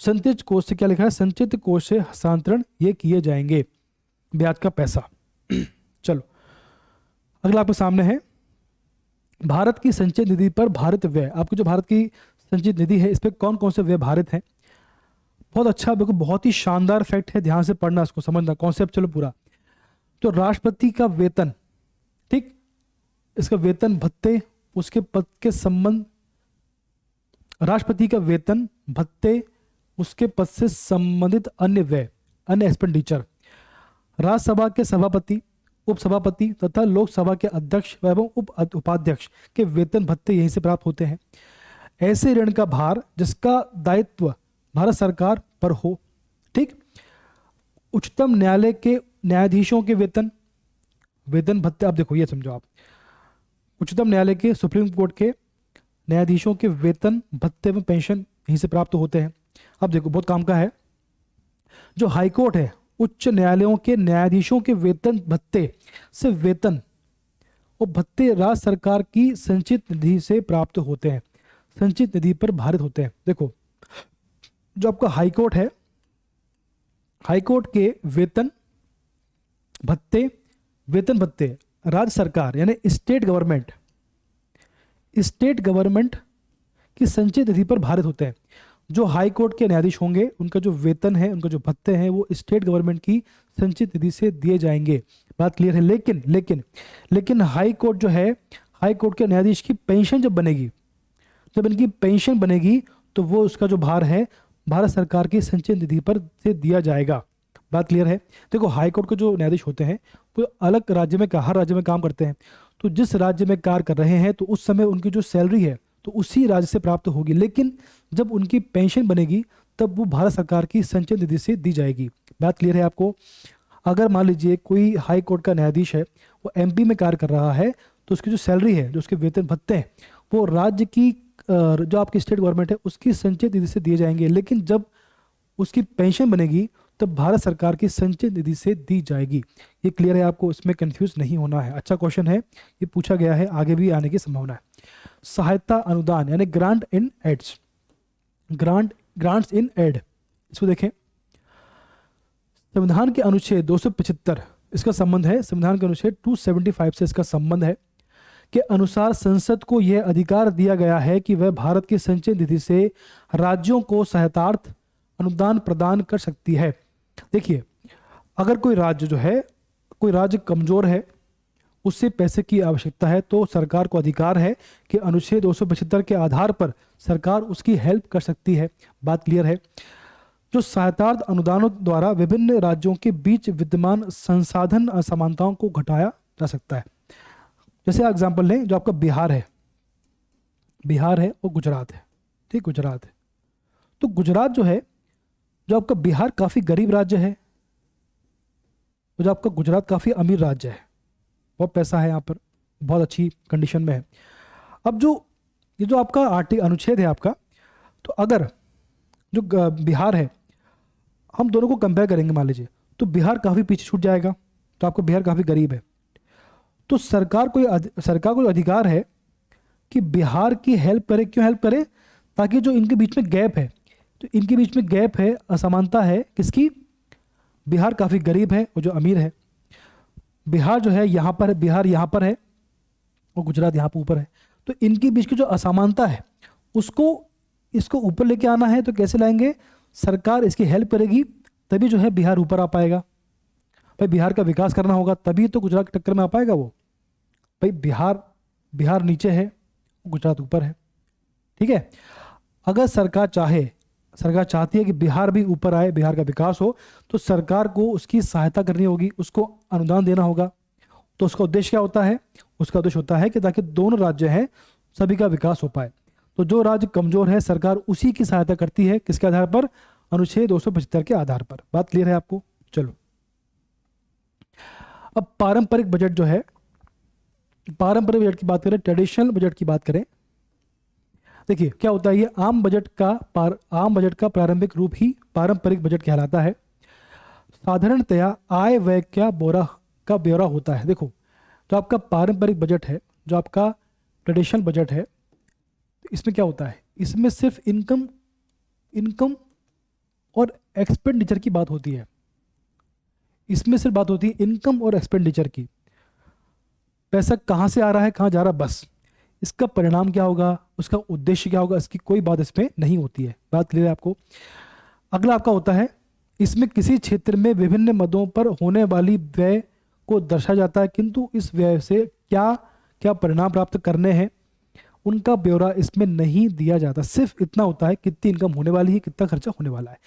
संचित कोष से क्या लिखा है? संचित कोष से हस्तांतरण ये किए जाएंगे ब्याज का पैसा। चलो अगला आपके सामने है भारत की संचित निधि पर भारित व्यय। आपकी जो भारत की संचित निधि है इस पर कौन कौन से व्यय भारित हैं? बहुत अच्छा, बिल्कुल बहुत ही शानदार फैक्ट है, ध्यान से पढ़ना, इसको समझना कॉन्सेप्ट। चलो पूरा, तो राष्ट्रपति का वेतन, ठीक, इसका वेतन भत्ते, उसके पद के संबंध, राष्ट्रपति का वेतन भत्ते, उसके पद से संबंधित अन्य व्यय, अन्य एक्सपेंडिचर, राज्यसभा के सभापति, उपसभापति तथा लोकसभा के अध्यक्ष एवं उपाध्यक्ष के वेतन भत्ते यहीं से प्राप्त होते हैं। ऐसे ऋण का भार जिसका दायित्व भारत सरकार पर हो, ठीक। उच्चतम न्यायालय के न्यायाधीशों के वेतन भत्ते, अब देखो ये समझो आप, उच्चतम न्यायालय के, सुप्रीम कोर्ट के न्यायाधीशों के वेतन भत्ते एवं पेंशन यहीं से प्राप्त होते हैं। अब देखो बहुत काम का है, जो हाईकोर्ट है, उच्च न्यायालयों के न्यायाधीशों के वेतन भत्ते से वेतन और भत्ते राज्य सरकार की संचित निधि से प्राप्त होते हैं, संचित निधि पर भारित होते हैं। देखो जो आपका हाईकोर्ट है, हाईकोर्ट के वेतन भत्ते राज्य सरकार यानी स्टेट गवर्नमेंट की संचित निधि पर भारित होते हैं। जो हाई कोर्ट के न्यायाधीश होंगे उनका जो वेतन है, उनका जो भत्ते हैं, वो स्टेट गवर्नमेंट की संचित निधि से दिए जाएंगे। बात क्लियर है? लेकिन हाई कोर्ट जो है, हाई कोर्ट के न्यायाधीश की पेंशन जब इनकी पेंशन बनेगी तो वो उसका जो भार है भारत सरकार की संचित निधि पर से दिया जाएगा। बात क्लियर है? देखो हाई कोर्ट के जो न्यायाधीश होते हैं वो अलग राज्य में, हर राज्य में काम करते हैं, तो जिस राज्य में कार्य कर रहे हैं तो उस समय उनकी जो सैलरी है तो उसी राज्य से प्राप्त होगी, लेकिन जब उनकी पेंशन बनेगी तब वो भारत सरकार की संचित निधि से दी जाएगी। बात क्लियर है आपको? अगर मान लीजिए कोई हाई कोर्ट का न्यायाधीश है, वो एमपी में कार्य कर रहा है, तो उसकी जो सैलरी है, जो उसके वेतन भत्ते हैं, वो राज्य की जो आपकी स्टेट गवर्नमेंट है उसकी संचित निधि से दिए जाएंगे, लेकिन जब उसकी पेंशन बनेगी तब भारत सरकार की संचित निधि से दी जाएगी। ये क्लियर है आपको? इसमें कंफ्यूज नहीं होना है। अच्छा क्वेश्चन है, ये पूछा गया है, आगे भी आने की संभावना है। सहायता अनुदान यानी ग्रांट्स इन एड, इसको देखें। संविधान के अनुच्छेद 275 इसका संबंध है, संविधान के अनुच्छेद 275 से इसका संबंध है के अनुसार संसद को यह अधिकार दिया गया है कि वह भारत की संचित निधि से राज्यों को सहायतार्थ अनुदान प्रदान कर सकती है। देखिए अगर कोई राज्य जो है, कोई राज्य कमजोर है, उससे पैसे की आवश्यकता है तो सरकार को अधिकार है कि अनुच्छेद 275 के आधार पर सरकार उसकी हेल्प कर सकती है। बात क्लियर है। जो सहायतार्थ अनुदानों द्वारा विभिन्न राज्यों के बीच विद्यमान संसाधन असमानताओं को घटाया जा सकता है। जैसे एग्जाम्पल लें, जो आपका बिहार है और गुजरात है। ठीक, गुजरात है तो गुजरात जो है, जो आपका बिहार काफ़ी गरीब राज्य है और जो आपका गुजरात काफ़ी अमीर राज्य है, बहुत पैसा है यहाँ पर, बहुत अच्छी कंडीशन में है। अब जो ये जो आपका अनुच्छेद है आपका, तो अगर जो बिहार है, हम दोनों को कंपेयर करेंगे मान लीजिए, तो बिहार काफ़ी पीछे छूट जाएगा, तो आपका बिहार काफ़ी गरीब है। तो सरकार को अधिकार है कि बिहार की हेल्प करे। क्यों हेल्प करे? ताकि जो इनके बीच में गैप है, तो इनके बीच में गैप है, असमानता है किसकी? बिहार काफ़ी गरीब है और जो अमीर है। बिहार जो है यहाँ पर है, बिहार यहाँ पर है और गुजरात यहाँ पर ऊपर है। तो इनके बीच की जो असमानता है इसको ऊपर लेके आना है, तो कैसे लाएंगे? सरकार इसकी हेल्प करेगी, तभी जो है बिहार ऊपर आ पाएगा। भाई बिहार का विकास करना होगा तभी तो गुजरात की टक्कर में आ पाएगा वो। भाई बिहार नीचे है, गुजरात ऊपर है। ठीक है, अगर सरकार चाहती है कि बिहार भी ऊपर आए, बिहार का विकास हो, तो सरकार को उसकी सहायता करनी होगी, उसको अनुदान देना होगा। तो उसका उद्देश्य क्या होता है? उसका उद्देश्य होता है कि ताकि दोनों राज्य हैं सभी का विकास हो पाए। तो जो राज्य कमजोर है सरकार उसी की सहायता करती है, किसके आधार पर? अनुच्छेद 275 के आधार पर। बात क्लियर है आपको? चलो, अब पारंपरिक बजट जो है, पारंपरिक बजट की बात करें, ट्रेडिशनल बजट की बात करें, देखिए क्या होता है। ये आम बजट का प्रारंभिक रूप ही पारंपरिक बजट कहलाता है। साधारणतया आय व्यय का ब्यौरा होता है। देखो, जो आपका पारंपरिक बजट है, जो आपका ट्रेडिशनल बजट है, इसमें क्या होता है? इसमें सिर्फ इनकम और एक्सपेंडिचर की बात होती है। इसमें सिर्फ बात होती है इनकम और एक्सपेंडिचर की। पैसा कहाँ से आ रहा है, कहाँ जा रहा है, बस। इसका परिणाम क्या होगा, उसका उद्देश्य क्या होगा, इसकी कोई बात इसमें नहीं होती है। बात क्लियर है आपको? अगला आपका होता है, इसमें किसी क्षेत्र में विभिन्न मदों पर होने वाली व्यय को दर्शाया जाता है, किंतु इस व्यय से क्या क्या परिणाम प्राप्त करने हैं उनका ब्यौरा इसमें नहीं दिया जाता। सिर्फ इतना होता है कितनी इनकम होने वाली है, कितना खर्चा होने वाला है,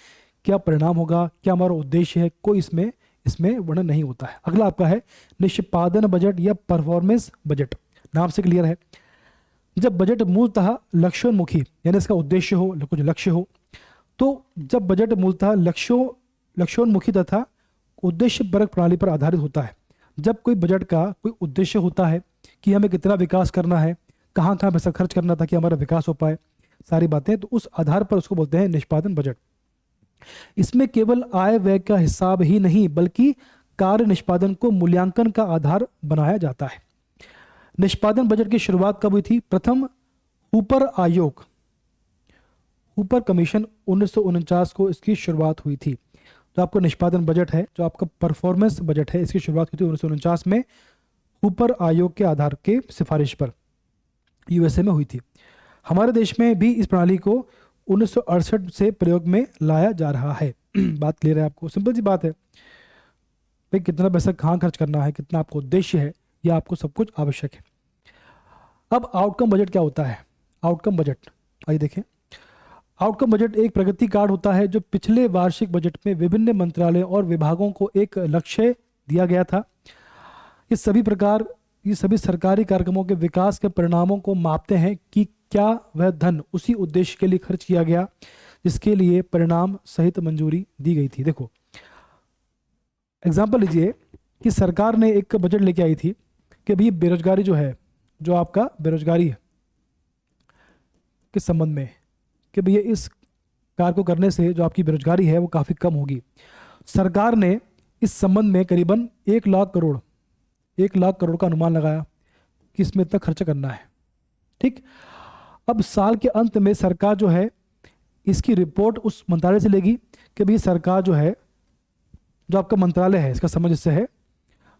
क्या परिणाम होगा, क्या हमारा उद्देश्य है, कोई इसमें वर्णन नहीं होता है। अगला आपका है निष्पादन बजट या परफॉर्मेंस बजट। नाम से क्लियर है, जब बजट मूलतः लक्ष्योन्मुखी, यानी इसका उद्देश्य हो, कुछ लक्ष्य हो, तो जब बजट मूलतः लक्ष्योन्मुखी तथा उद्देश्यपरक प्रणाली पर आधारित होता है। जब कोई बजट का कोई उद्देश्य होता है कि हमें कितना विकास करना है, कहाँ कहाँ पैसा खर्च करना ताकि हमारा विकास हो पाए, सारी बातें, तो उस आधार पर उसको बोलते हैं निष्पादन बजट। इसमें केवल आय व्यय का हिसाब ही नहीं बल्कि कार्य निष्पादन को मूल्यांकन का आधार बनाया जाता है। निष्पादन बजट की शुरुआत कब हुई थी? प्रथम हुपर कमीशन 1949 को इसकी शुरुआत हुई थी। जो आपका निष्पादन बजट है, जो आपका परफॉर्मेंस बजट है, इसकी शुरुआत हुई थी 1949 में हुपर आयोग के आधार के सिफारिश पर, यूएसए में हुई थी। हमारे देश में भी इस प्रणाली को 1968 से प्रयोग में लाया जा रहा है। बात क्लियर है आपको? सिंपल सी बात है भाई, कितना पैसा कहाँ खर्च करना है, कितना आपको उद्देश्य है, यह आपको सब कुछ आवश्यक है। अब आउटकम बजट क्या होता है? आउटकम बजट आइए देखें। आउटकम बजट एक प्रगति कार्ड होता है जो पिछले वार्षिक बजट में विभिन्न मंत्रालयों और विभागों को एक लक्ष्य दिया गया था। ये सभी सरकारी कार्यक्रमों के विकास के परिणामों को मापते हैं कि क्या वह धन उसी उद्देश्य के लिए खर्च किया गया जिसके लिए परिणाम सहित मंजूरी दी गई थी। देखो एग्जाम्पल लीजिए कि सरकार ने एक बजट लेके आई थी कि भाई बेरोजगारी जो है, जो आपका बेरोजगारी है किस संबंध में, कि भैया इस कार्य को करने से जो आपकी बेरोजगारी है वो काफ़ी कम होगी। सरकार ने इस संबंध में करीबन 1 लाख करोड़ का अनुमान लगाया कि इसमें इतना खर्चा करना है। ठीक, अब साल के अंत में सरकार जो है इसकी रिपोर्ट उस मंत्रालय से लेगी कि भाई सरकार जो है, जो आपका मंत्रालय है, इसका समझ इससे है,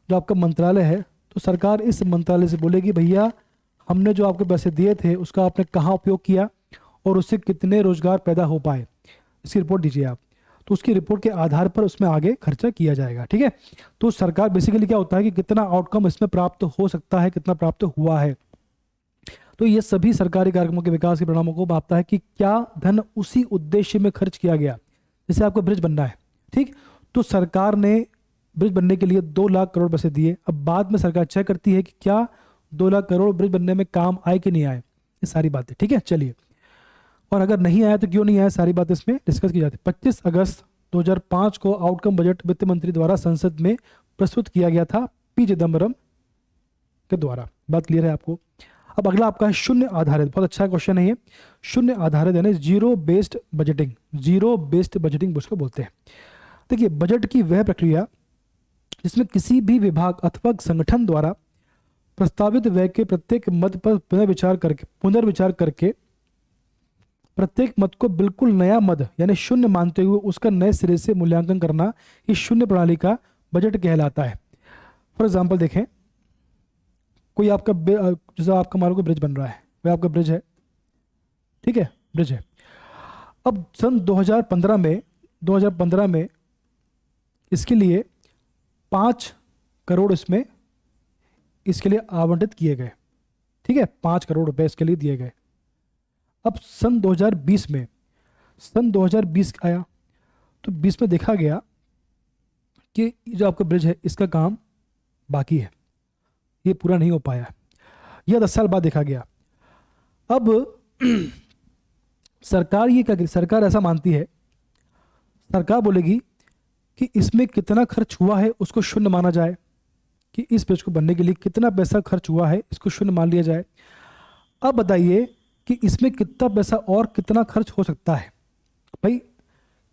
जो आपका मंत्रालय है, तो सरकार इस मंत्रालय से बोलेगी भैया हमने जो आपके पैसे दिए थे उसका आपने कहाँ उपयोग किया और उससे कितने रोजगार पैदा हो पाए, इसकी रिपोर्ट दीजिए आप। तो उसकी रिपोर्ट के आधार पर उसमें आगे खर्चा किया जाएगा। ठीक है, तो सरकार बेसिकली क्या होता है कि कितना आउटकम इसमें प्राप्त हो सकता है, कितना प्राप्त हुआ है, तो ये सभी सरकारी कार्यक्रमों के विकास के परिणामों को मापता है कि क्या धन उसी उद्देश्य में खर्च किया गया। जैसे आपको ब्रिज बनना है, ठीक, तो सरकार ने ब्रिज बनने के लिए 2 लाख करोड़ पैसे दिए। अब बाद में सरकार चेक करती है कि क्या 2 लाख करोड़ ब्रिज बनने में काम आए कि नहीं आए, ये सारी बातें। ठीक है, चलिए, और अगर नहीं आया तो क्यों नहीं आया, सारी बातें इसमें डिस्कस की जाती है। 25 अगस्त 2005 को आउटकम बजट वित्त मंत्री द्वारा संसद में प्रस्तुत किया गया था, पी चिदम्बरम के द्वारा। बात क्लियर है आपको। अब अगला आपका है शून्य आधारित, बहुत अच्छा क्वेश्चन है ये। शून्य आधारित यानी zero based budgeting, zero based budgeting उसको बोलते हैं। देखिए, बजट की वह प्रक्रिया जिसमें किसी भी विभाग अथवा संगठन द्वारा प्रस्तावित व्यय के प्रत्येक मद पर पुनर्विचार करके प्रत्येक मद को बिल्कुल नया मद यानी शून्य मानते हुए उसका नए सिरे से मूल्यांकन करना, इस शून्य प्रणाली का बजट कहलाता है। फॉर एग्जाम्पल देखें, कोई आपका जैसे आपका मान लो ब्रिज बन रहा है, वह आपका ब्रिज है, ठीक है, ब्रिज है। अब सन 2015 में इसके लिए 5 करोड़ इसके लिए आवंटित किए गए। ठीक है, 5 करोड़ रुपए इसके लिए दिए गए। अब सन 2020 आया तो 20 में देखा गया कि जो आपका ब्रिज है इसका काम बाकी है, ये पूरा नहीं हो पाया। यह 10 साल बाद देखा गया। अब सरकार ऐसा मानती है, सरकार बोलेगी कि इसमें कितना खर्च हुआ है उसको शून्य माना जाए, कि इस ब्रिज को बनने के लिए कितना पैसा खर्च हुआ है इसको शून्य मान लिया जाए। अब बताइए कि इसमें कितना पैसा और कितना खर्च हो सकता है। भाई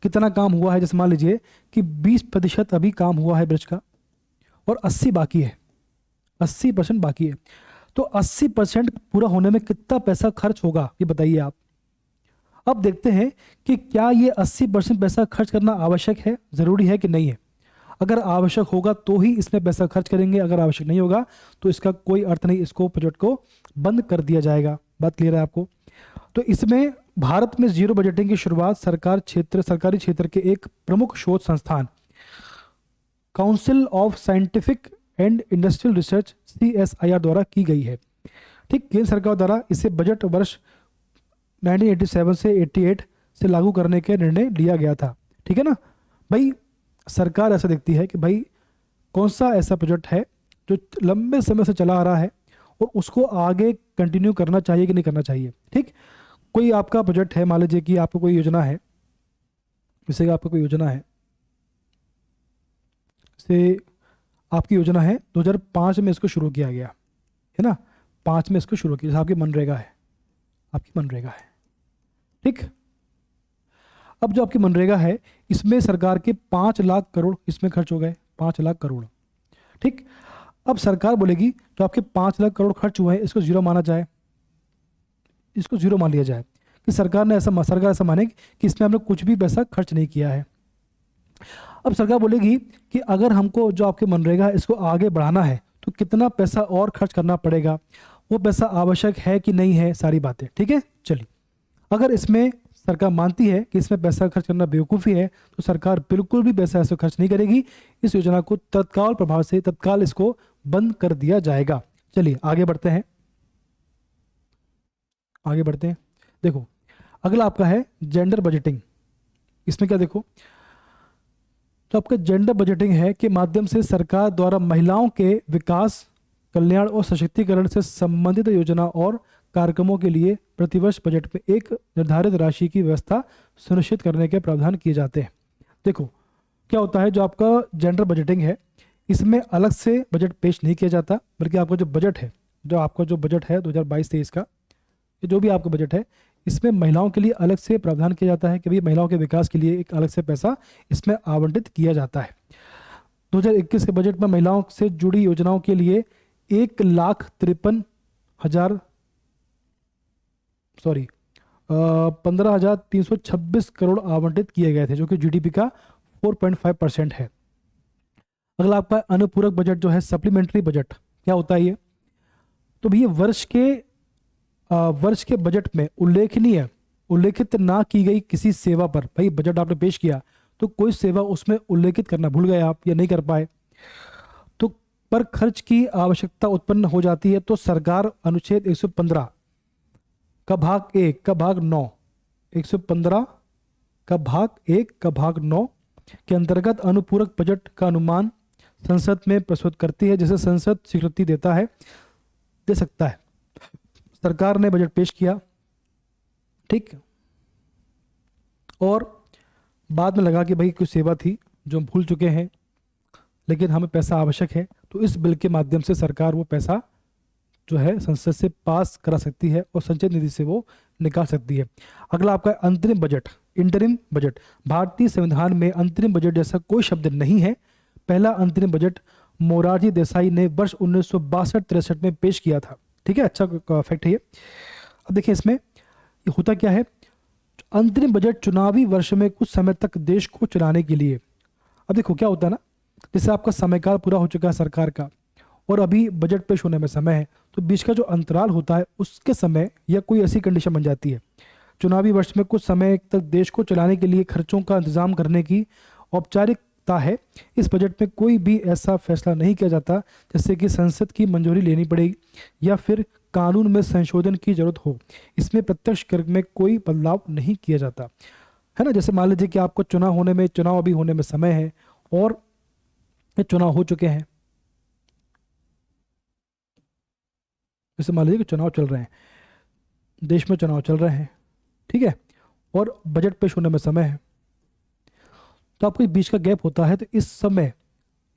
कितना काम हुआ है, जैसे मान लीजिए कि 20% अभी काम हुआ है ब्रिज का और 80 बाकी है, 80% बाकी है, तो 80% पूरा होने में कितना पैसा खर्च होगा ये बताइए आप। अब देखते हैं कि क्या ये 80% पैसा खर्च करना आवश्यक है, ज़रूरी है कि नहीं है। अगर आवश्यक होगा तो ही इसमें पैसा खर्च करेंगे, अगर आवश्यक नहीं होगा तो इसका कोई अर्थ नहीं, इसको बजट को बंद कर दिया जाएगा। बात क्लियर है आपको। तो इसमें भारत में जीरो बजटिंग की शुरुआत सरकारी क्षेत्र के एक प्रमुख शोध संस्थान council of scientific and industrial research CSIR द्वारा की गई है। ठीक, केंद्र सरकार द्वारा इसे बजट वर्ष 1987 से 88 से लागू करने का निर्णय लिया गया था। ठीक है ना भाई, सरकार ऐसा देखती है कि भाई कौन सा ऐसा बजट है जो लंबे समय से चला आ रहा है और उसको आगे कंटिन्यू करना चाहिए कि नहीं करना चाहिए। ठीक, कोई आपका बजट है, मान लीजिए कि आपको कोई योजना है, जैसे आपको कोई योजना है, जैसे आपकी योजना है 2005 में इसको शुरू किया गया है ना, 5 में इसको शुरू किया, जैसे आपकी मनरेगा है, ठीक। अब जो आपकी मनरेगा है इसमें सरकार के 5 लाख करोड़ इसमें खर्च हो गए, 5 लाख करोड़। ठीक, अब सरकार बोलेगी जो आपके 5 लाख करोड़ खर्च हुए हैं इसको जीरो माना जाए, इसको जीरो मान लिया जाए कि सरकार ऐसा माने कि इसमें हमने कुछ भी पैसा खर्च नहीं किया है। अब सरकार बोलेगी कि अगर हमको जो आपके मनरेगा है इसको आगे बढ़ाना है तो कितना पैसा और खर्च करना पड़ेगा, वो पैसा आवश्यक है कि नहीं है, सारी बातें। ठीक है, चलिए, अगर इसमें सरकार मानती है कि इसमें पैसा खर्च करना बेवकूफ़ी है तो सरकार बिल्कुल भी पैसा ऐसे खर्च नहीं करेगी, इस योजना को तत्काल प्रभाव से तत्काल इसको बंद कर दिया जाएगा। चलिए आगे बढ़ते हैं, देखो अगला आपका है जेंडर बजटिंग। इसमें क्या देखो, तो आपका जेंडर बजटिंग है के माध्यम से सरकार द्वारा महिलाओं के विकास, कल्याण और सशक्तिकरण से संबंधित योजना और कार्यक्रमों के लिए प्रतिवर्ष बजट में एक निर्धारित राशि की व्यवस्था सुनिश्चित करने के प्रावधान किए जाते हैं। देखो क्या होता है, जो आपका जेंडर बजटिंग है इसमें अलग से बजट पेश नहीं किया जाता, बल्कि आपका जो बजट है, 2022-23 का, ये जो भी आपका बजट है इसमें महिलाओं के लिए अलग से प्रावधान किया जाता है कि भाई महिलाओं के विकास के लिए एक अलग से पैसा इसमें आवंटित किया जाता है। 2021 के बजट में महिलाओं से जुड़ी योजनाओं के लिए 15,326 करोड़ आवंटित किए गए थे, जो कि GDP का 4.5% है। अगला आपका अनुपूरक बजट जो है, सप्लीमेंट्री बजट, क्या होता है ये, तो भैया वर्ष के बजट में उल्लेखित ना की गई किसी सेवा पर, भाई बजट आपने पेश किया तो कोई सेवा उसमें उल्लेखित करना भूल गए आप या नहीं कर पाए, तो पर खर्च की आवश्यकता उत्पन्न हो जाती है, तो सरकार अनुच्छेद 115 का भाग 1 का भाग 9, 115 का भाग 1 का भाग 9 के अंतर्गत अनुपूरक बजट का अनुमान संसद में प्रस्तुत करती है, जिसे संसद स्वीकृति देता है, दे सकता है। सरकार ने बजट पेश किया, ठीक, और बाद में लगा कि भाई कुछ सेवा थी जो हम भूल चुके हैं, लेकिन हमें पैसा आवश्यक है, तो इस बिल के माध्यम से सरकार वो पैसा जो है संसद से पास करा सकती है और संचय निधि से वो निकाल सकती है। अगला आपका अंतरिम बजट, इंटरिम बजट। भारतीय संविधान में अंतरिम बजट जैसा कोई शब्द नहीं है। पहला अंतरिम बजट मोरारजी देसाई ने वर्ष 1962-63 में पेश किया था, ठीक है, अच्छा फैक्ट है ये। अब देखिए इसमें ये होता क्या है, अंतरिम बजट चुनावी वर्ष में कुछ समय तक देश को चलाने के लिए, अब देखो क्या होता है ना, जैसे आपका समयकाल पूरा हो चुका है सरकार का और अभी बजट पेश होने में समय है, तो बीच का जो अंतराल होता है उसके समय या कोई ऐसी कंडीशन बन जाती है, चुनावी वर्ष में कुछ समय तक देश को चलाने के लिए खर्चों का इंतजाम करने की औपचारिकता है। इस बजट में कोई भी ऐसा फैसला नहीं किया जाता जैसे कि संसद की मंजूरी लेनी पड़ेगी या फिर कानून में संशोधन की जरूरत हो। इसमें प्रत्यक्ष कर में कोई बदलाव नहीं किया जाता है ना। जैसे मान लीजिए कि आपको चुनाव अभी होने में समय है और चुनाव हो चुके हैं, जैसे मान लीजिए कि चुनाव चल रहे हैं, देश में चुनाव चल रहे हैं, ठीक है, और बजट पेश होने में समय है, तो आपको बीच का गैप होता है, तो इस समय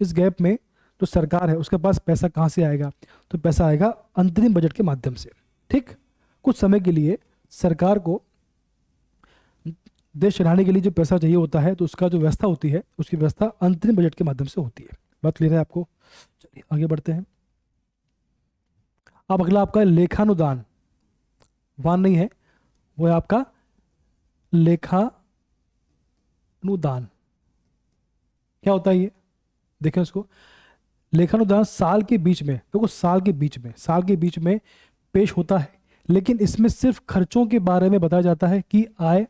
इस गैप में जो सरकार है उसके पास पैसा कहाँ से आएगा, तो पैसा आएगा अंतरिम बजट के माध्यम से, ठीक। कुछ समय के लिए सरकार को देश चलाने के लिए जो पैसा चाहिए होता है, तो उसका जो व्यवस्था होती है उसकी व्यवस्था अंतरिम बजट के माध्यम से होती है। बात क्लियर है आपको? चलिए आगे बढ़ते हैं। अब अगला आपका लेखानुदान, वान नहीं है, वो है आपका लेखानुदान। क्या होता है ये, देखें उसको। लेखानुदान साल के बीच में, देखो साल के बीच में पेश होता है, लेकिन इसमें सिर्फ खर्चों के बारे में बताया जाता है कि आय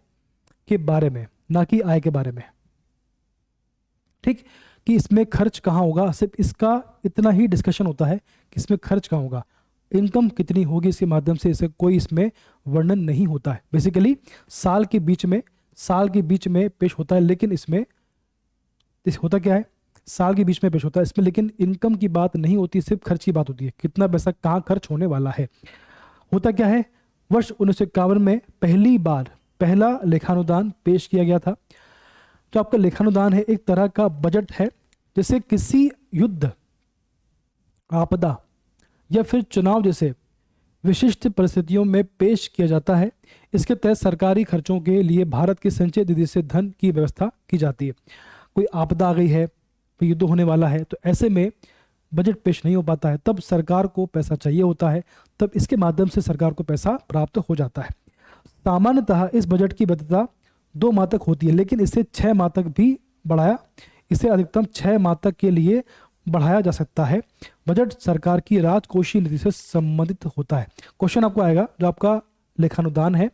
के बारे में, ना कि आय के बारे में, ठीक, कि इसमें खर्च कहाँ होगा, सिर्फ इसका इतना ही डिस्कशन होता है कि इसमें खर्च कहाँ होगा, इनकम कितनी होगी, इसके माध्यम से इसे कोई इसमें वर्णन नहीं होता है। बेसिकली साल के बीच में पेश होता है, लेकिन इसमें होता क्या है, साल के बीच में पेश होता है इसमें, लेकिन इनकम की बात नहीं होती, सिर्फ खर्च की बात होती है, कितना पैसा कहाँ खर्च होने वाला है। होता क्या है, वर्ष 1951 में पहली बार पहला लेखानुदान पेश किया गया था। जो आपका लेखानुदान है एक तरह का बजट है, जैसे किसी युद्ध, आपदा या फिर चुनाव जैसे विशिष्ट परिस्थितियों में पेश किया जाता है। इसके तहत सरकारी खर्चों के लिए भारत की संचय निधि से धन की व्यवस्था की जाती है। कोई आपदा आ गई है, कोई युद्ध होने वाला है, तो ऐसे में बजट पेश नहीं हो पाता है, तब सरकार को पैसा चाहिए होता है, तब इसके माध्यम से सरकार को पैसा प्राप्त हो जाता है। सामान्यतः इस बजट की वैधता 2 माह तक होती है, लेकिन इसे 6 माह तक भी इसे अधिकतम 6 माह तक के लिए बढ़ाया जा सकता है। बजट सरकार की राजकोषीय नीति से संबंधित होता है। क्वेश्चन आपको आएगा, जो आपका लेखानुदान है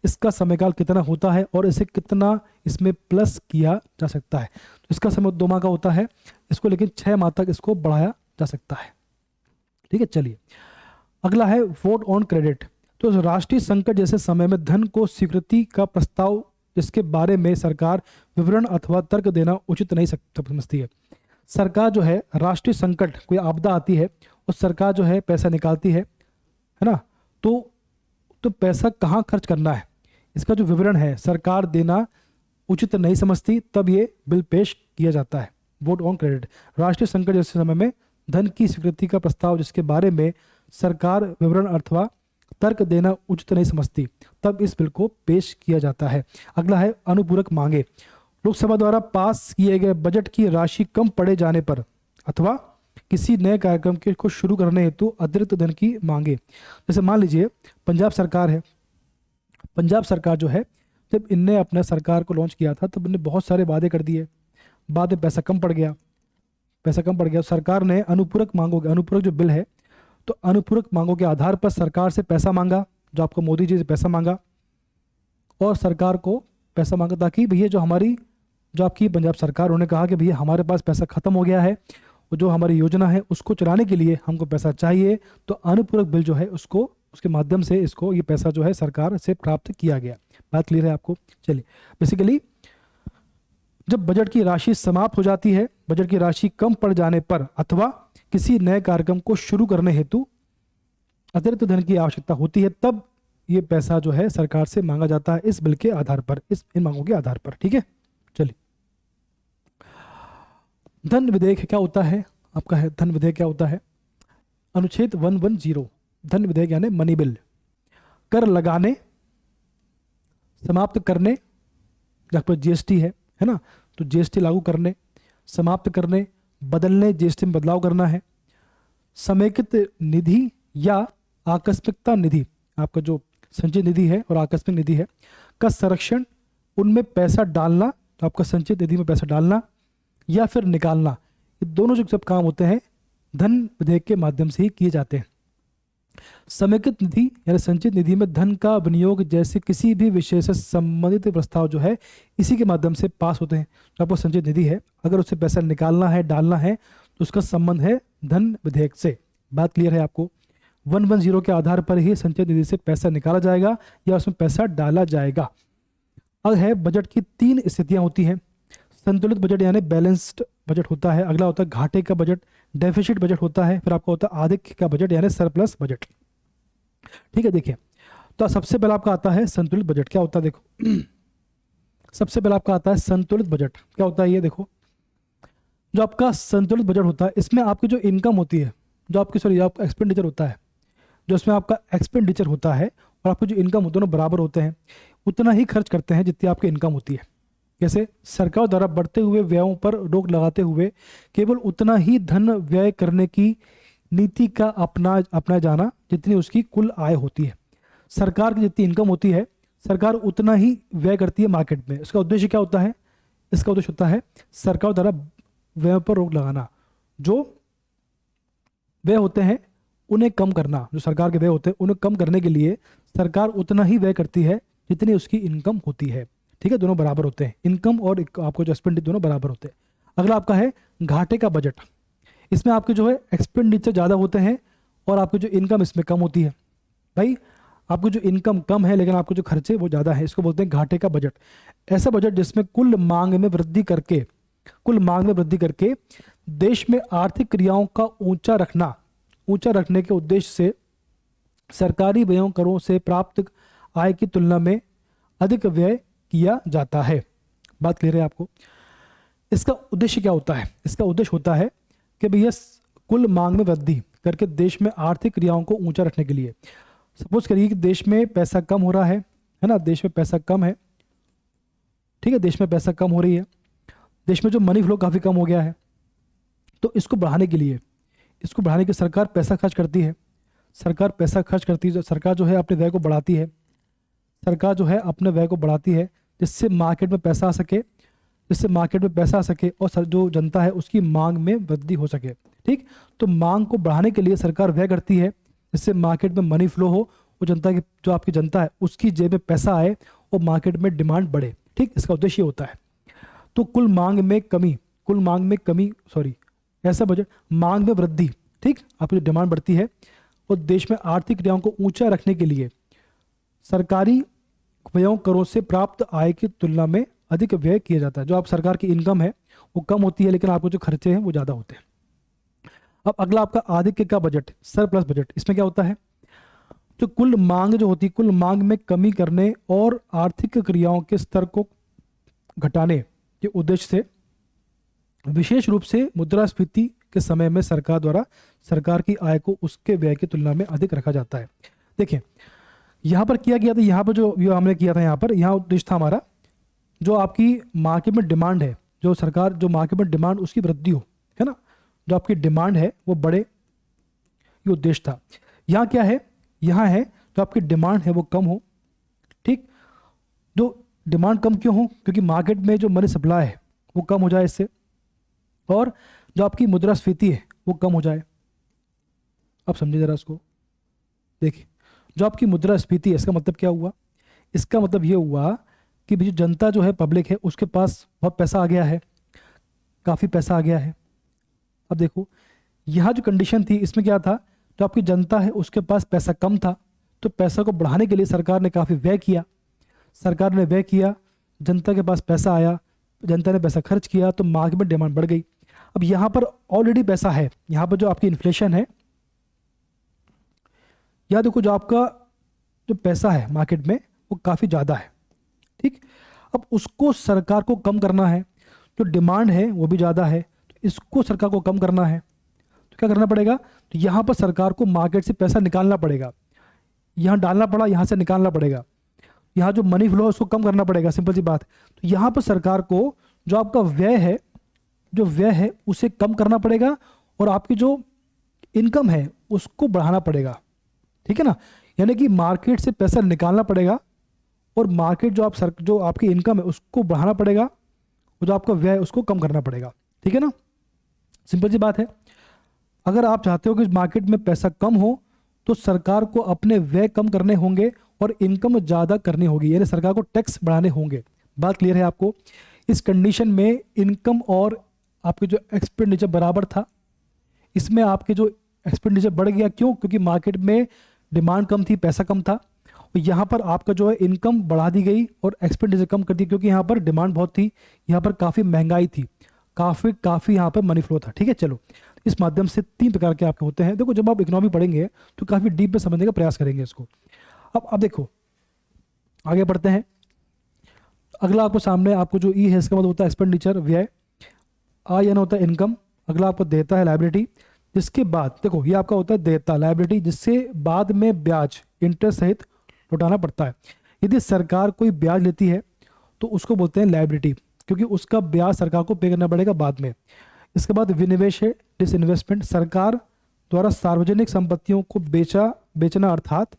इसका समयकाल कितना होता है और इसे कितना इसमें प्लस किया जा सकता है। तो इसका समय 2 माह का होता है, इसको लेकिन 6 माह तक इसको बढ़ाया जा सकता है, ठीक है। चलिए अगला है वोट ऑन क्रेडिट। तो राष्ट्रीय संकट जैसे समय में धन को स्वीकृति का प्रस्ताव, जिसके बारे में सरकार विवरण अथवा तर्क देना उचित नहीं समझती है। सरकार जो है, राष्ट्रीय संकट कोई आपदा आती है और सरकार जो है पैसा निकालती है ना, तो पैसा कहाँ खर्च करना है इसका जो विवरण है सरकार देना उचित नहीं समझती, तब ये बिल पेश किया जाता है। वोट ऑन क्रेडिट, राष्ट्रीय संकट जैसे समय में धन की स्वीकृति का प्रस्ताव, जिसके बारे में सरकार विवरण अथवा तर्क देना उचित नहीं समझती, तब इस बिल को पेश किया जाता है। अगला है अनुपूरक मांगे। लोकसभा द्वारा पास किए गए बजट की राशि कम पड़े जाने पर अथवा किसी नए कार्यक्रम को शुरू करने हेतु अतिरिक्त धन की मांगे। जैसे मान लीजिए पंजाब सरकार है, पंजाब सरकार जो है, जब इनने अपना सरकार को लॉन्च किया था तब इनने बहुत सारे वादे कर दिए, बाद में पैसा कम पड़ गया, सरकार ने अनुपूरक जो बिल है, तो अनुपूरक मांगों के आधार पर सरकार से पैसा मांगा, जो आपको मोदी जी से पैसा मांगा, और सरकार को पैसा मांगा ताकि भैया जो हमारी जो आपकी पंजाब सरकार, उन्होंने कहा कि भैया हमारे पास पैसा खत्म हो गया है, और जो हमारी योजना है उसको चलाने के लिए हमको पैसा चाहिए, तो अनुपूरक बिल जो है उसको, उसके माध्यम से इसको, ये पैसा जो है सरकार से प्राप्त किया गया। बात क्लियर है आपको? चलिए, बेसिकली जब बजट की राशि समाप्त हो जाती है, बजट की राशि कम पड़ जाने पर अथवा किसी नए कार्यक्रम को शुरू करने हेतु अतिरिक्त धन की आवश्यकता होती है, तब ये पैसा जो है सरकार से मांगा जाता है इस बिल के आधार पर, इन मांगों के आधार पर। ठीक है, चलिए, धन विधेयक क्या होता है आपका? है धन विधेयक क्या होता है? अनुच्छेद 110 धन विधेयक यानी मनी बिल, कर लगाने, समाप्त करने, जहाँ पर जीएसटी है ना, तो जीएसटी लागू करने, समाप्त करने, बदलने, जीएसटी में बदलाव करना है, समेकित निधि या आकस्मिकता निधि, आपका जो संचित निधि है और आकस्मिक निधि है का संरक्षण, उनमें पैसा डालना, तो आपका संचित निधि में पैसा डालना या फिर निकालना, ये दोनों जो सब काम होते हैं धन विधेयक के माध्यम से ही किए जाते हैं। समेकित निधि यानी संचित निधि में धन का विनियोग जैसे किसी भी विषय से संबंधित प्रस्ताव जो है इसी के माध्यम से पास होते हैं। तो आपको संचित निधि है, अगर उससे पैसा निकालना है, डालना है, तो उसका संबंध है धन विधेयक से। बात क्लियर है आपको? 110 के आधार पर ही संचित निधि से पैसा निकाला जाएगा या उसमें पैसा डाला जाएगा। अब है बजट की 3 स्थितियां होती हैं। संतुलित बजट यानी बैलेंस्ड बजट होता है, अगला होता है घाटे का बजट, डेफिसिट बजट होता है, फिर आपका होता है आधिक्य का बजट यानी सरप्लस बजट। ठीक है, देखिए, तो सबसे पहले आपका आता है संतुलित बजट। क्या होता है देखो, सबसे पहले आपका आता है संतुलित बजट। क्या होता है ये देखो, जो आपका संतुलित बजट होता है इसमें आपकी जो इनकम होती है, जो आपकी सॉरी आपका एक्सपेंडिचर होता है, जो इसमें आपका एक्सपेंडिचर होता है और आपकी जो इनकम होते हैं दोनों बराबर होते हैं, उतना ही खर्च करते हैं जितनी आपकी इनकम होती है। जैसे सरकार द्वारा बढ़ते हुए व्ययों पर रोक लगाते हुए केवल उतना ही धन व्यय करने की नीति का अपनाया जाना जितनी उसकी कुल आय होती है। सरकार की जितनी इनकम होती है सरकार उतना ही व्यय करती है मार्केट में। इसका उद्देश्य क्या होता है? इसका उद्देश्य होता है सरकार द्वारा व्ययों पर रोक लगाना, जो व्यय होते हैं उन्हें कम करना, जो सरकार के व्यय होते हैं उन्हें कम करने के लिए सरकार उतना ही व्यय करती है जितनी उसकी इनकम होती है। ठीक है, दोनों बराबर होते हैं, इनकम और आपको जो एक्सपेंडिचर दोनों बराबर होते हैं। अगला आपका है घाटे का बजट। इसमें आपके जो है एक्सपेंडिचर ज़्यादा होते हैं और आपकी जो इनकम इसमें कम होती है। भाई आपकी जो इनकम कम है लेकिन आपके जो खर्चे वो ज़्यादा है, इसको बोलते हैं घाटे का बजट। ऐसा बजट जिसमें कुल मांग में वृद्धि करके देश में आर्थिक क्रियाओं का ऊंचा रखने के उद्देश्य से सरकारी व्ययों करों से प्राप्त आय की तुलना में अधिक व्यय किया जाता है। बात क्लियर है आपको? इसका उद्देश्य क्या होता है? इसका उद्देश्य होता है कि भैया कुल मांग में वृद्धि करके देश में आर्थिक क्रियाओं को ऊंचा रखने के लिए। सपोज करिए कि देश में पैसा कम हो रहा है ना, देश में पैसा कम है, ठीक है, देश में पैसा कम हो रही है, देश में जो मनी फ्लो काफ़ी कम हो गया है, तो इसको बढ़ाने के सरकार पैसा खर्च करती है। सरकार जो है अपने व्यय को बढ़ाती है, जिससे मार्केट में पैसा आ सके और जो जनता है उसकी मांग में वृद्धि हो सके। ठीक, तो मांग को बढ़ाने के लिए सरकार व्यय करती है जिससे मार्केट में मनी फ्लो हो और जनता की, जो आपकी जनता है उसकी जेब में पैसा आए और मार्केट में डिमांड बढ़े। ठीक, इसका उद्देश्य होता है। तो कुल मांग में कमी ऐसा बजट, मांग में वृद्धि, ठीक, आपकी डिमांड बढ़ती है और देश में आर्थिक क्रियाओं को ऊंचा रखने के लिए सरकारी व्ययों करों से प्राप्त आय की तुलना में अधिक व्यय किया जाता है। जो आप सरकार की इनकम है वो कम होती है लेकिन आपको जो खर्चे हैं वो ज़्यादा होते हैं। अब अगला आपका आधिक्य का बजट, सरप्लस बजट। इसमें क्या होता है? जो कुल मांग में कमी करने और आर्थिक क्रियाओं के स्तर को घटाने के उद्देश्य से विशेष रूप से मुद्रास्फीति के समय में सरकार द्वारा सरकार की आय को उसके व्यय की तुलना में अधिक रखा जाता है। देखिए यहाँ पर किया गया था, यहाँ पर जो हमने किया था, यहाँ उद्देश्य था हमारा, जो आपकी मार्केट में डिमांड है, जो मार्केट में डिमांड उसकी वृद्धि हो, है ना, जो आपकी डिमांड है वो बढ़े, ये उद्देश्य था। यहाँ क्या है? यहाँ है जो आपकी डिमांड है वो कम हो। ठीक, जो डिमांड कम क्यों हो? क्योंकि मार्केट में जो मनी सप्लाई है वो कम हो जाए इससे, और जो आपकी मुद्रास्फीति है वो कम हो जाए। अब समझिए जरा इसको, देखिए जो आपकी मुद्रास्फीति है इसका मतलब क्या हुआ? इसका मतलब ये हुआ कि जो जनता जो है, पब्लिक है, उसके पास बहुत पैसा आ गया है, काफ़ी पैसा आ गया है। अब देखो यहाँ जो कंडीशन थी इसमें क्या था, जो आपकी जनता है उसके पास पैसा कम था, तो पैसा को बढ़ाने के लिए सरकार ने काफ़ी व्यय किया, सरकार ने व्यय किया, जनता के पास पैसा आया, जनता ने पैसा खर्च किया, तो मार्केट में डिमांड बढ़ गई। अब यहाँ पर ऑलरेडी पैसा है, यहाँ पर जो आपकी इन्फ्लेशन है, या देखो जो आपका जो पैसा है मार्केट में वो काफ़ी ज़्यादा है, ठीक। अब उसको सरकार को कम करना है, जो डिमांड है वो भी ज़्यादा है, तो इसको सरकार को कम करना है, तो क्या करना पड़ेगा, तो यहाँ पर सरकार को मार्केट से पैसा निकालना पड़ेगा, यहाँ डालना पड़ा, यहाँ से निकालना पड़ेगा, यहाँ जो मनी फ्लो है उसको कम करना पड़ेगा, सिंपल सी बात। तो यहाँ पर सरकार को जो आपका व्यय है, जो व्यय है उसे कम करना पड़ेगा, और आपकी जो इनकम है उसको बढ़ाना पड़ेगा, ठीक है ना। यानी कि मार्केट से पैसा निकालना पड़ेगा, और मार्केट जो आपकी इनकम है उसको बढ़ाना पड़ेगा, और जो आपका व्यय है उसको कम करना पड़ेगा, ठीक है ना। सिंपल सी बात है। अगर आप चाहते हो कि मार्केट में पैसा कम हो तो सरकार को अपने व्यय कम करने होंगे और इनकम ज़्यादा करनी होगी, यानी सरकार को टैक्स बढ़ाने होंगे। बात क्लियर है आपको। इस कंडीशन में इनकम और आपके जो एक्सपेंडिचर बराबर था, इसमें आपके जो एक्सपेंडिचर बढ़ गया, क्यों, क्योंकि मार्केट में डिमांड कम थी, पैसा कम था, और यहाँ पर आपका जो है इनकम बढ़ा दी गई और एक्सपेंडिचर कम कर दी, क्योंकि यहाँ पर डिमांड बहुत थी, यहाँ पर काफ़ी महंगाई थी, काफ़ी यहाँ पर मनी फ्लो था, ठीक है। चलो, इस माध्यम से 3 प्रकार के आपके होते हैं। देखो जब आप इकोनॉमी पढ़ेंगे तो काफ़ी डीप में समझने का प्रयास करेंगे इसको। अब देखो आगे बढ़ते हैं। अगला आपको सामने आपको जो ई है इसका मतलब होता है एक्सपेंडिचर, व्यय। आई यानी होता है इनकम। अगला आपको देयता है, लायबिलिटी। जिसके बाद देखो ये आपका होता है देयता, लायबिलिटी, जिससे बाद में ब्याज, इंटरेस्ट सहित लौटाना पड़ता है। यदि सरकार कोई ब्याज लेती है तो उसको बोलते हैं लायबिलिटी, क्योंकि उसका ब्याज सरकार को पे करना पड़ेगा बाद में। इसके बाद विनिवेश है, डिसइन्वेस्टमेंट, सरकार द्वारा सार्वजनिक संपत्तियों को बेचना अर्थात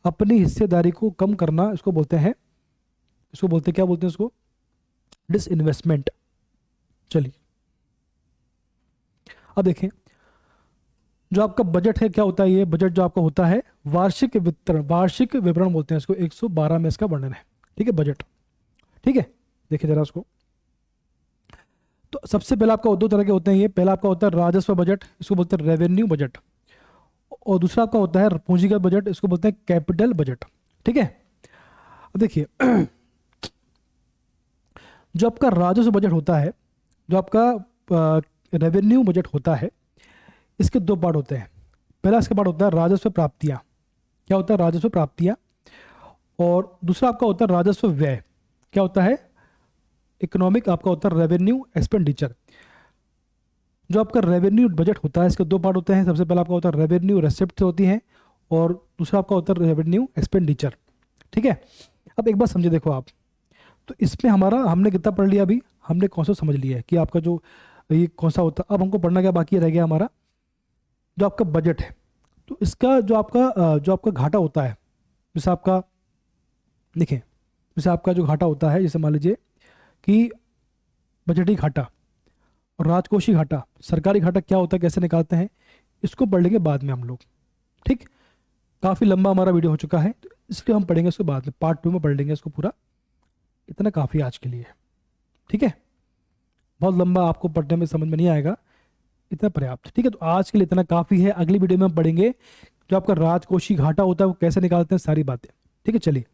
अपनी हिस्सेदारी को कम करना, इसको बोलते हैं क्या बोलते हैं इसको, डिसइन्वेस्टमेंट। चलिए अब देखें जो आपका बजट है क्या होता है। ये बजट जो आपका होता है वार्षिक विवरण बोलते हैं इसको, 112 में इसका वर्णन है, ठीक है, बजट, ठीक है। देखिए जरा उसको। तो सबसे पहला आपका 2 तरह के होते हैं ये। पहला आपका होता है राजस्व बजट, इसको बोलते हैं रेवेन्यू बजट, और दूसरा आपका होता है पूंजीगत बजट, इसको बोलते हैं कैपिटल बजट, ठीक है। अब देखिए जो आपका राजस्व बजट होता है, जो आपका रेवेन्यू बजट होता है, इसके 2 पार्ट होते हैं। पहला इसका पार्ट होता है राजस्व प्राप्तियां। क्या होता है, राजस्व प्राप्तियां। और दूसरा आपका होता है राजस्व व्यय। क्या होता है, इकोनॉमिक आपका होता है रेवेन्यू एक्सपेंडिचर। जो आपका रेवेन्यू बजट होता है इसके 2 पार्ट होते हैं। सबसे पहला आपका होता है रेवेन्यू रेसिप्ट होती हैं, और दूसरा आपका होता है रेवेन्यू एक्सपेंडिचर, ठीक है। अब एक बात समझे, देखो आप, तो इसमें हमने कितना पढ़ लिया अभी, हमने कौन सा समझ लिया है कि आपका जो ये कौन सा होता है। अब हमको पढ़ना क्या बाकी रह गया हमारा, जो आपका बजट है, तो इसका जो आपका घाटा होता है, जैसे आपका देखें, जैसे आपका जो घाटा होता है, जैसे मान लीजिए कि बजटी घाटा और राजकोषीय घाटा, सरकारी घाटा क्या होता है, कैसे निकालते हैं, इसको पढ़ लेंगे बाद में हम लोग, ठीक। काफ़ी लंबा हमारा वीडियो हो चुका है, तो इसलिए हम पढ़ेंगे इसको बाद में, पार्ट 2 में पढ़ लेंगे इसको पूरा। इतना काफ़ी आज के लिए, ठीक है। बहुत लंबा आपको पढ़ने में समझ में नहीं आएगा, इतना पर्याप्त, ठीक है। तो आज के लिए इतना काफ़ी है। अगली वीडियो में हम पढ़ेंगे जो आपका राजकोषीय घाटा होता है वो कैसे निकालते हैं, सारी बातें, ठीक है। चलिए।